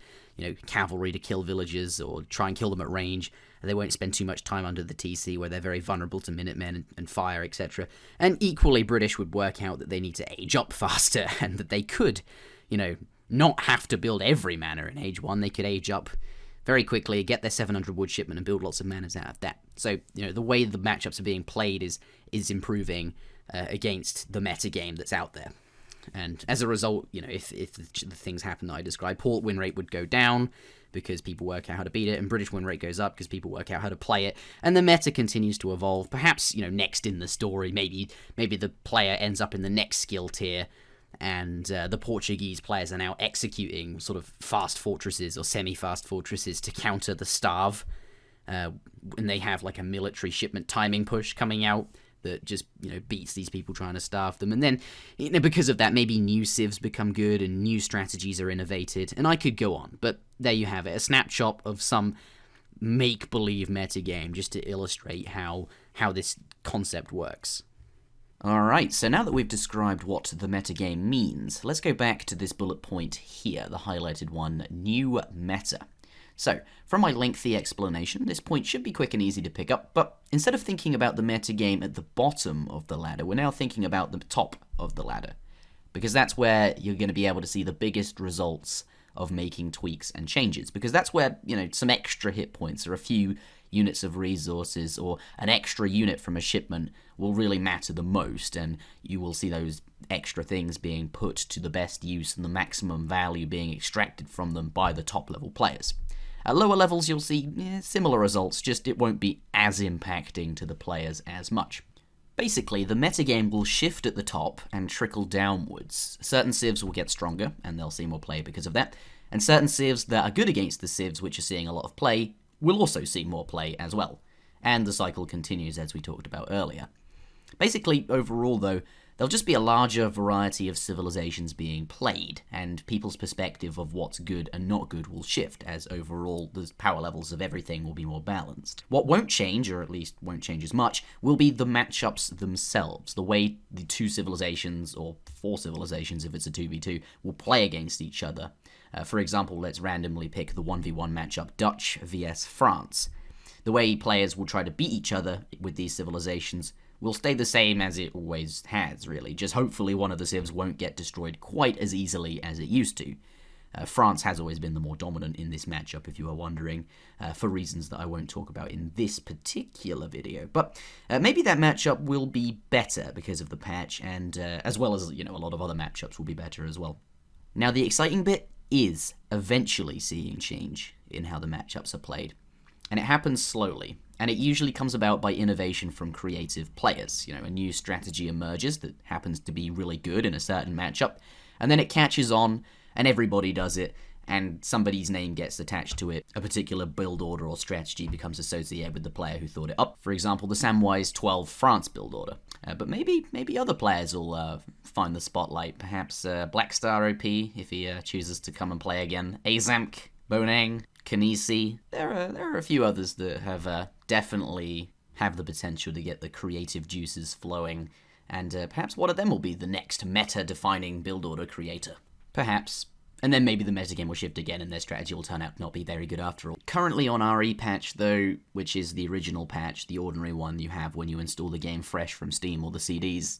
Speaker 1: cavalry to kill villagers, or try and kill them at range. They won't spend too much time under the TC, where they're very vulnerable to Minutemen and fire, etc. And equally, British would work out that they need to age up faster, and that they could, not have to build every manor in Age 1. They could age up very quickly, get their 700 wood shipment, and build lots of manors out of that. So, the way the matchups are being played is improving against the metagame that's out there. And as a result, if the things happen that I described, Port win rate would go down because people work out how to beat it, and British win rate goes up because people work out how to play it, and the meta continues to evolve. Perhaps, next in the story, maybe the player ends up in the next skill tier, and the Portuguese players are now executing sort of fast fortresses or semi-fast fortresses to counter the starve, and they have like a military shipment timing push coming out that just, beats these people trying to starve them. And then, because of that, maybe new civs become good and new strategies are innovated. And I could go on, but there you have it. A snapshot of some make-believe metagame, just to illustrate how this concept works. Alright, so now that we've described what the metagame means, let's go back to this bullet point here, the highlighted one, new meta. So, from my lengthy explanation, this point should be quick and easy to pick up, but instead of thinking about the metagame at the bottom of the ladder, we're now thinking about the top of the ladder, because that's where you're going to be able to see the biggest results of making tweaks and changes, because that's where, some extra hit points or a few units of resources or an extra unit from a shipment will really matter the most, and you will see those extra things being put to the best use and the maximum value being extracted from them by the top level players. At lower levels, you'll see similar results, just it won't be as impacting to the players as much. Basically, the metagame will shift at the top and trickle downwards. Certain civs will get stronger, and they'll see more play because of that, and certain civs that are good against the civs, which are seeing a lot of play, will also see more play as well. And the cycle continues as we talked about earlier. Basically, overall though, there'll just be a larger variety of civilizations being played, and people's perspective of what's good and not good will shift, as overall the power levels of everything will be more balanced. What won't change, or at least won't change as much, will be the matchups themselves, the way the 2 civilizations, or 4 civilizations if it's a 2v2, will play against each other. For example, let's randomly pick the 1v1 matchup Dutch vs France. The way players will try to beat each other with these civilizations will stay the same as it always has, really. Just hopefully one of the civs won't get destroyed quite as easily as it used to. France has always been the more dominant in this matchup, if you are wondering, for reasons that I won't talk about in this particular video. But maybe that matchup will be better because of the patch, and as well as, a lot of other matchups will be better as well. Now, the exciting bit is eventually seeing change in how the matchups are played. And it happens slowly, and it usually comes about by innovation from creative players. A new strategy emerges that happens to be really good in a certain matchup, and then it catches on, and everybody does it, and somebody's name gets attached to it. A particular build order or strategy becomes associated with the player who thought it up. For example, the Samwise 12 France build order. But maybe other players will find the spotlight. Perhaps Black Star OP, if he chooses to come and play again. Azamk, Bonang, Kanisi. There are a few others that have definitely have the potential to get the creative juices flowing, and perhaps one of them will be the next meta-defining build order creator. Perhaps. And then maybe the metagame will shift again and their strategy will turn out to not be very good after all. Currently on RE patch though, which is the original patch, the ordinary one you have when you install the game fresh from Steam or the CDs,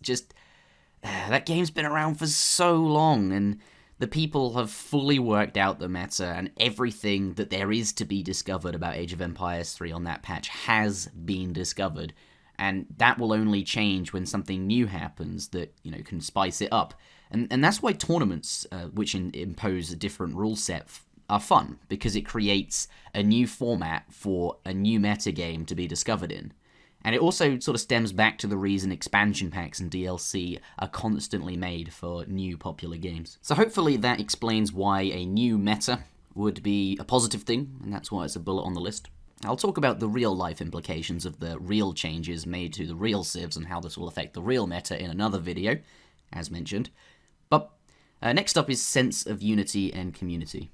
Speaker 1: that game's been around for so long, and the people have fully worked out the meta, and everything that there is to be discovered about Age of Empires 3 on that patch has been discovered, and that will only change when something new happens that, can spice it up. And that's why tournaments, which impose a different rule set, are fun, because it creates a new format for a new metagame to be discovered in. And it also sort of stems back to the reason expansion packs and DLC are constantly made for new popular games. So hopefully that explains why a new meta would be a positive thing, and that's why it's a bullet on the list. I'll talk about the real-life implications of the real changes made to the real civs and how this will affect the real meta in another video, as mentioned. But Next up is sense of unity and community.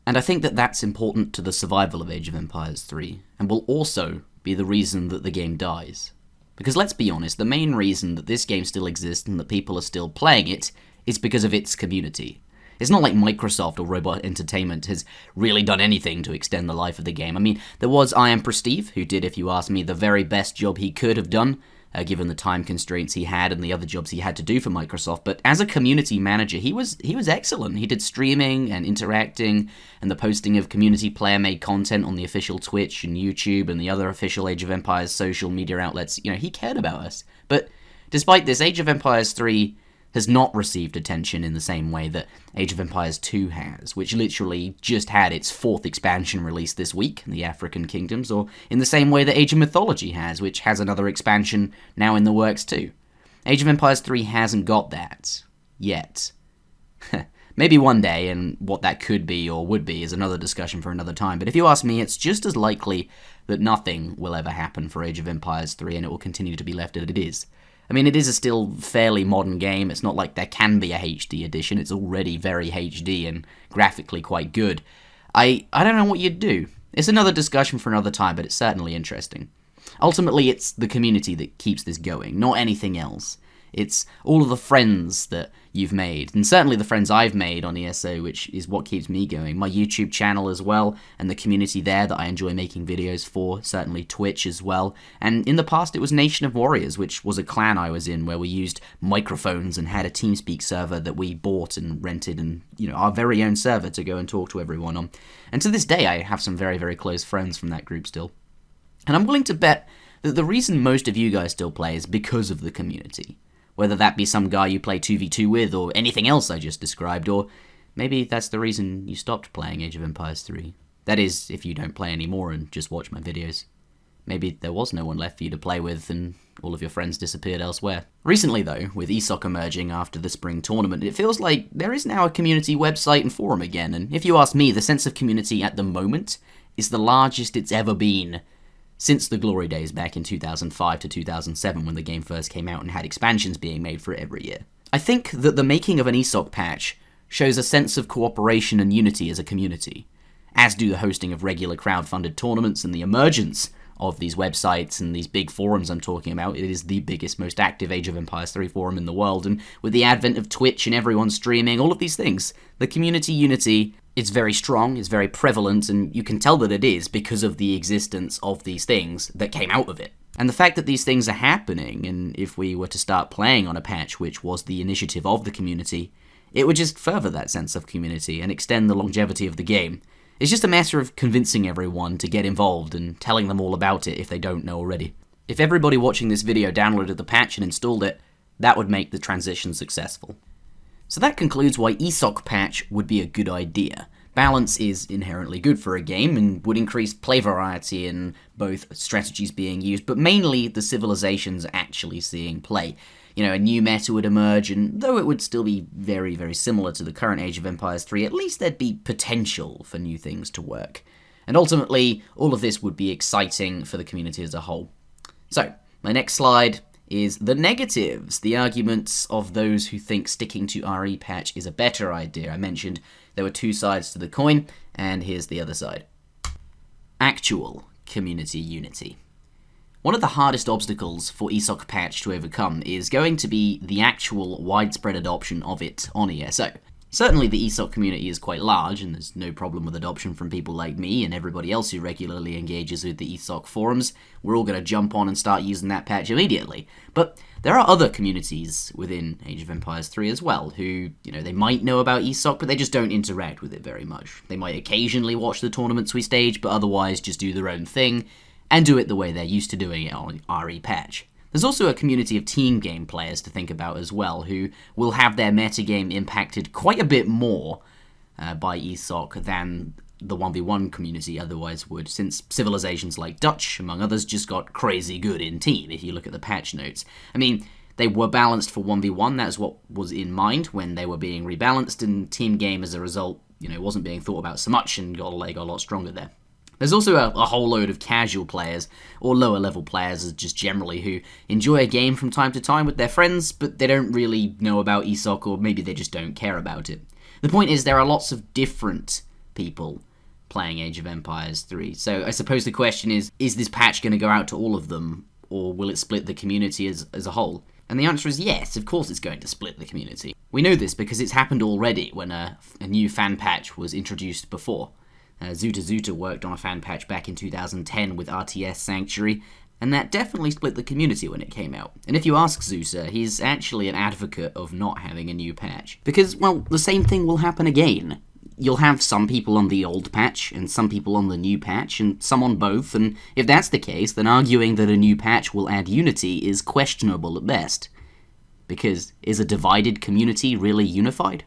Speaker 1: And I think that that's important to the survival of Age of Empires 3, and will also be the reason that the game dies. Because let's be honest, the main reason that this game still exists and that people are still playing it is because of its community. It's not like Microsoft or Robot Entertainment has really done anything to extend the life of the game. I mean, there was I Am Prestige, who did, if you ask me, the very best job he could have done, given the time constraints he had and the other jobs he had to do for Microsoft. But as a community manager, he was excellent. He did streaming and interacting and the posting of community player-made content on the official Twitch and YouTube and the other official Age of Empires social media outlets. You know, he cared about us. But despite this, Age of Empires 3 has not received attention in the same way that Age of Empires 2 has, which literally just had its 4th expansion released this week, the African Kingdoms, or in the same way that Age of Mythology has, which has another expansion now in the works too. Age of Empires 3 hasn't got that. Yet. Maybe one day, and what that could be or would be is another discussion for another time, but if you ask me, it's just as likely that nothing will ever happen for Age of Empires 3 and it will continue to be left as it is. I mean, it is a still fairly modern game. It's not like there can be a HD edition. It's already very HD and graphically quite good. I don't know what you'd do. It's another discussion for another time, but it's certainly interesting. Ultimately, it's the community that keeps this going, not anything else. It's all of the friends that you've made, and certainly the friends I've made on ESO, which is what keeps me going. My YouTube channel as well, and the community there that I enjoy making videos for, certainly Twitch as well. And in the past it was Nation of Warriors, which was a clan I was in, where we used microphones and had a TeamSpeak server that we bought and rented, and, you know, our very own server to go and talk to everyone on. And to this day I have some very, very close friends from that group still. And I'm willing to bet that the reason most of you guys still play is because of the community. Whether that be some guy you play 2v2 with, or anything else I just described, or maybe that's the reason you stopped playing Age of Empires 3. That is, if you don't play anymore and just watch my videos. Maybe there was no one left for you to play with, and all of your friends disappeared elsewhere. Recently though, with ESOC emerging after the spring tournament, it feels like there is now a community website and forum again, and if you ask me, the sense of community at the moment is the largest it's ever been since the glory days back in 2005 to 2007 when the game first came out and had expansions being made for it every year. I think that the making of an ESOC patch shows a sense of cooperation and unity as a community, as do the hosting of regular crowd-funded tournaments and the emergence of these websites and these big forums I'm talking about. It is the biggest, most active Age of Empires 3 forum in the world, and with the advent of Twitch and everyone streaming, all of these things, the community unity, it's very strong, it's very prevalent, and you can tell that it is because of the existence of these things that came out of it. And the fact that these things are happening, and if we were to start playing on a patch which was the initiative of the community, it would just further that sense of community and extend the longevity of the game. It's just a matter of convincing everyone to get involved and telling them all about it if they don't know already. If everybody watching this video downloaded the patch and installed it, that would make the transition successful. So that concludes why ESOC patch would be a good idea. Balance is inherently good for a game and would increase play variety in both strategies being used, but mainly the civilizations actually seeing play. You know, a new meta would emerge, and though it would still be very, very similar to the current Age of Empires 3, at least there'd be potential for new things to work. And ultimately, all of this would be exciting for the community as a whole. So, my next slide is the negatives, the arguments of those who think sticking to RE patch is a better idea. I mentioned there were two sides to the coin, and here's the other side. Actual community unity. One of the hardest obstacles for ESOC patch to overcome is going to be the actual widespread adoption of it on ESO. Certainly the ESOC community is quite large, and there's no problem with adoption from people like me and everybody else who regularly engages with the ESOC forums. We're all going to jump on and start using that patch immediately. But there are other communities within Age of Empires 3 as well, who, you know, they might know about ESOC, but they just don't interact with it very much. They might occasionally watch the tournaments we stage, but otherwise just do their own thing, and do it the way they're used to doing it on RE patch. There's also a community of team game players to think about as well, who will have their metagame impacted quite a bit more by ESOC than the 1v1 community otherwise would, since civilizations like Dutch, among others, just got crazy good in team, if you look at the patch notes. I mean, they were balanced for 1v1, that's what was in mind when they were being rebalanced, and team game as a result, you know, wasn't being thought about so much and got a lot stronger there. There's also a whole load of casual players, or lower level players just generally, who enjoy a game from time to time with their friends, but they don't really know about ESOC, or maybe they just don't care about it. The point is, there are lots of different people playing Age of Empires 3, so I suppose the question is this patch going to go out to all of them, or will it split the community as a whole? And the answer is yes, of course it's going to split the community. We know this because it's happened already when a new fan patch was introduced before. Zuta worked on a fan patch back in 2010 with RTS Sanctuary, and that definitely split the community when it came out. And if you ask Zuta, he's actually an advocate of not having a new patch. Because, well, the same thing will happen again. You'll have some people on the old patch, and some people on the new patch, and some on both, and if that's the case, then arguing that a new patch will add unity is questionable at best. Because is a divided community really unified?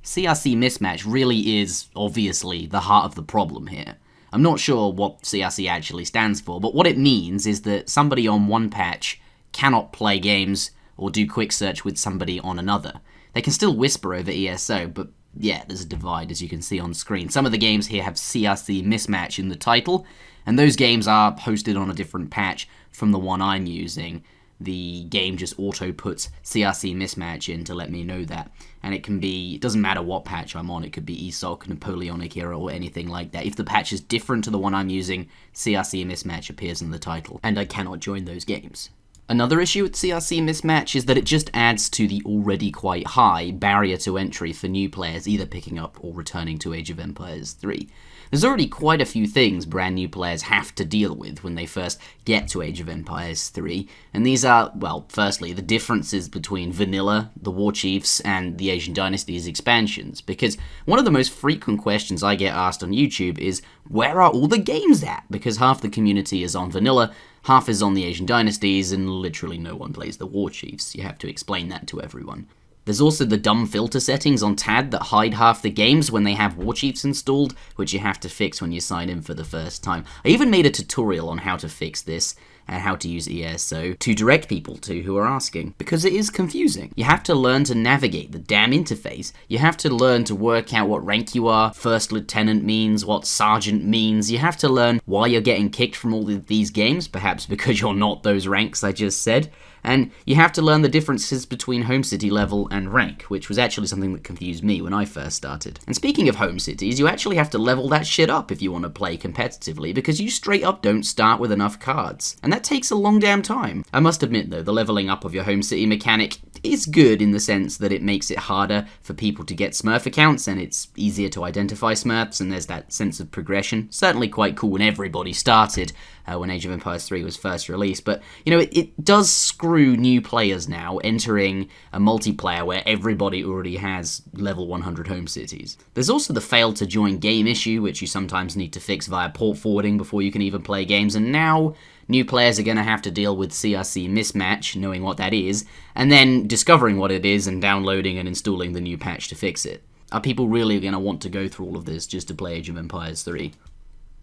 Speaker 1: CRC mismatch really is, obviously, the heart of the problem here. I'm not sure what CRC actually stands for, but what it means is that somebody on one patch cannot play games or do quick search with somebody on another. They can still whisper over ESO, but yeah, there's a divide, as you can see on screen. Some of the games here have CRC mismatch in the title, and those games are hosted on a different patch from the one I'm using. The game just auto-puts CRC mismatch in to let me know that. And it doesn't matter what patch I'm on, it could be ESOC, Napoleonic era, or anything like that. If the patch is different to the one I'm using, CRC mismatch appears in the title, and I cannot join those games. Another issue with CRC mismatch is that it just adds to the already quite high barrier to entry for new players either picking up or returning to Age of Empires 3. There's already quite a few things brand new players have to deal with when they first get to Age of Empires 3, and these are, well, firstly, the differences between vanilla, the War Chiefs, and the Asian Dynasties expansions, because one of the most frequent questions I get asked on YouTube is, where are all the games at? Because half the community is on vanilla, half is on the Asian Dynasties, and literally no one plays the War Chiefs. You have to explain that to everyone. There's also the dumb filter settings on TAD that hide half the games when they have War Chiefs installed, which you have to fix when you sign in for the first time. I even made a tutorial on how to fix this, and how to use ESO to direct people to who are asking, because it is confusing. You have to learn to navigate the damn interface. You have to learn to work out what rank you are, first lieutenant means, what sergeant means. You have to learn why you're getting kicked from all of these games, perhaps because you're not those ranks I just said. And you have to learn the differences between home city level and rank, which was actually something that confused me when I first started. And speaking of home cities, you actually have to level that shit up if you want to play competitively, because you straight up don't start with enough cards. And that takes a long damn time. I must admit though, the leveling up of your home city mechanic is good in the sense that it makes it harder for people to get Smurf accounts, and it's easier to identify Smurfs, and there's that sense of progression. Certainly quite cool when everybody started, when Age of Empires 3 was first released, but, you know, it does screw new players now entering a multiplayer where everybody already has level 100 home cities. There's also the fail to join game issue, which you sometimes need to fix via port forwarding before you can even play games, and now new players are going to have to deal with CRC mismatch, knowing what that is, and then discovering what it is and downloading and installing the new patch to fix it. Are people really going to want to go through all of this just to play Age of Empires 3?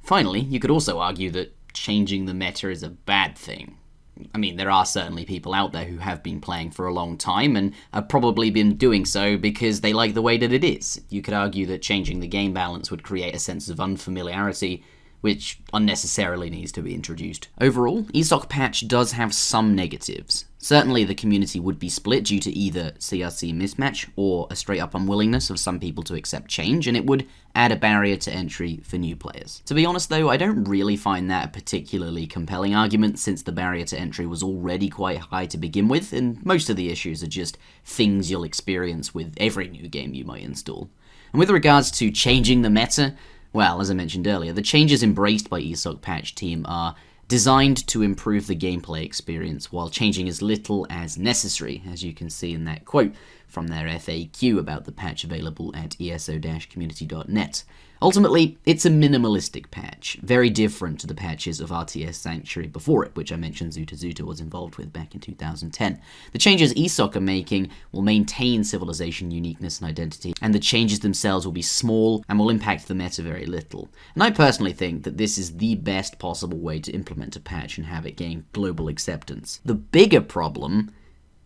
Speaker 1: Finally, you could also argue that changing the meta is a bad thing. I mean, there are certainly people out there who have been playing for a long time and have probably been doing so because they like the way that it is. You could argue that changing the game balance would create a sense of unfamiliarity, which unnecessarily needs to be introduced. Overall, ESOC patch does have some negatives. Certainly the community would be split due to either CRC mismatch or a straight up unwillingness of some people to accept change, and it would add a barrier to entry for new players. To be honest though, I don't really find that a particularly compelling argument, since the barrier to entry was already quite high to begin with, and most of the issues are just things you'll experience with every new game you might install. And with regards to changing the meta, well, as I mentioned earlier, the changes embraced by ESOC patch team are designed to improve the gameplay experience while changing as little as necessary, as you can see in that quote from their FAQ about the patch available at eso-community.net. Ultimately, it's a minimalistic patch, very different to the patches of RTS Sanctuary before it, which I mentioned Zuta was involved with back in 2010. The changes ESOC are making will maintain civilization uniqueness and identity, and the changes themselves will be small and will impact the meta very little. And I personally think that this is the best possible way to implement a patch and have it gain global acceptance. The bigger problem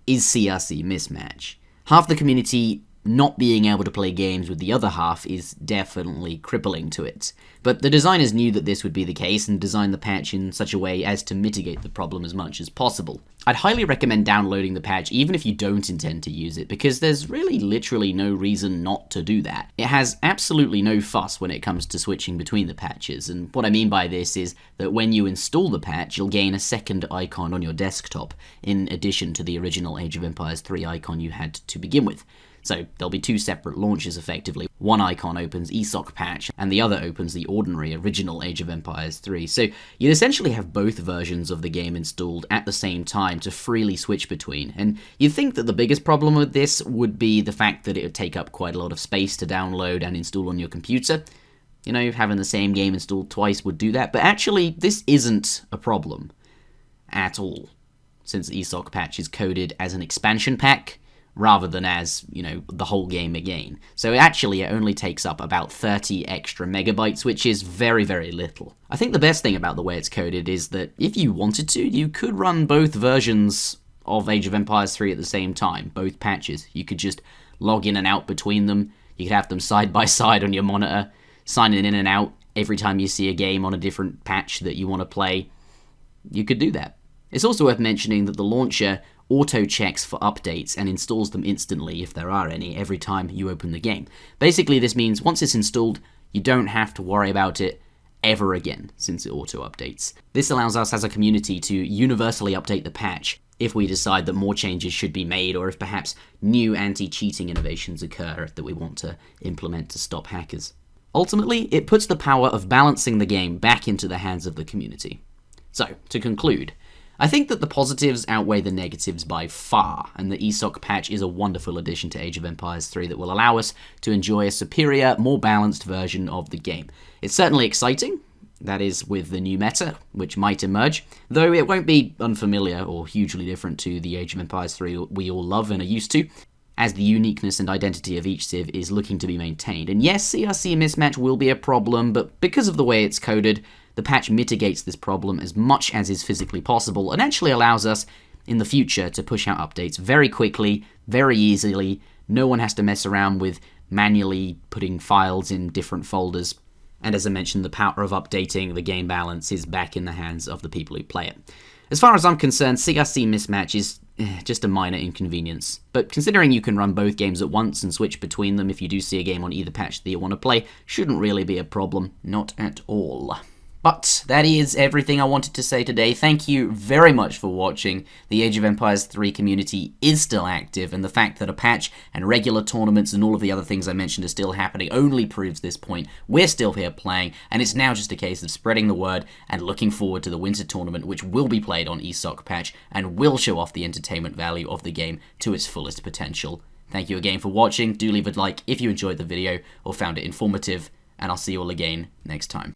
Speaker 1: is CRC mismatch. Half the community not being able to play games with the other half is definitely crippling to it. But the designers knew that this would be the case and designed the patch in such a way as to mitigate the problem as much as possible. I'd highly recommend downloading the patch even if you don't intend to use it, because there's really literally no reason not to do that. It has absolutely no fuss when it comes to switching between the patches, and what I mean by this is that when you install the patch, you'll gain a second icon on your desktop, in addition to the original Age of Empires 3 icon you had to begin with. So there'll be two separate launches effectively. One icon opens ESOC patch, and the other opens the ordinary original Age of Empires 3. So you'd essentially have both versions of the game installed at the same time to freely switch between. And you'd think that the biggest problem with this would be the fact that it would take up quite a lot of space to download and install on your computer. You know, having the same game installed twice would do that, but actually this isn't a problem at all, since the ESOC patch is coded as an expansion pack, rather than as, you know, the whole game again. So actually it only takes up about 30 extra megabytes, which is very, very little. I think the best thing about the way it's coded is that if you wanted to, you could run both versions of Age of Empires 3 at the same time, both patches. You could just log in and out between them, you could have them side by side on your monitor, signing in and out every time you see a game on a different patch that you want to play. You could do that. It's also worth mentioning that the launcher auto-checks for updates and installs them instantly, if there are any, every time you open the game. Basically, this means once it's installed, you don't have to worry about it ever again, since it auto-updates. This allows us as a community to universally update the patch if we decide that more changes should be made, or if perhaps new anti-cheating innovations occur that we want to implement to stop hackers. Ultimately, it puts the power of balancing the game back into the hands of the community. So, to conclude, I think that the positives outweigh the negatives by far, and the ESOC patch is a wonderful addition to Age of Empires 3 that will allow us to enjoy a superior, more balanced version of the game. It's certainly exciting, that is with the new meta, which might emerge, though it won't be unfamiliar or hugely different to the Age of Empires 3 we all love and are used to, as the uniqueness and identity of each civ is looking to be maintained. And yes, CRC mismatch will be a problem, but because of the way it's coded, the patch mitigates this problem as much as is physically possible, and actually allows us, in the future, to push out updates very quickly, very easily. No one has to mess around with manually putting files in different folders. And as I mentioned, the power of updating the game balance is back in the hands of the people who play it. As far as I'm concerned, CRC mismatch is just a minor inconvenience, but considering you can run both games at once and switch between them if you do see a game on either patch that you want to play, shouldn't really be a problem, not at all. But that is everything I wanted to say today. Thank you very much for watching. The Age of Empires 3 community is still active, and the fact that a patch and regular tournaments and all of the other things I mentioned are still happening only proves this point. We're still here playing, and it's now just a case of spreading the word and looking forward to the winter tournament, which will be played on ESOC patch and will show off the entertainment value of the game to its fullest potential. Thank you again for watching. Do leave a like if you enjoyed the video or found it informative, and I'll see you all again next time.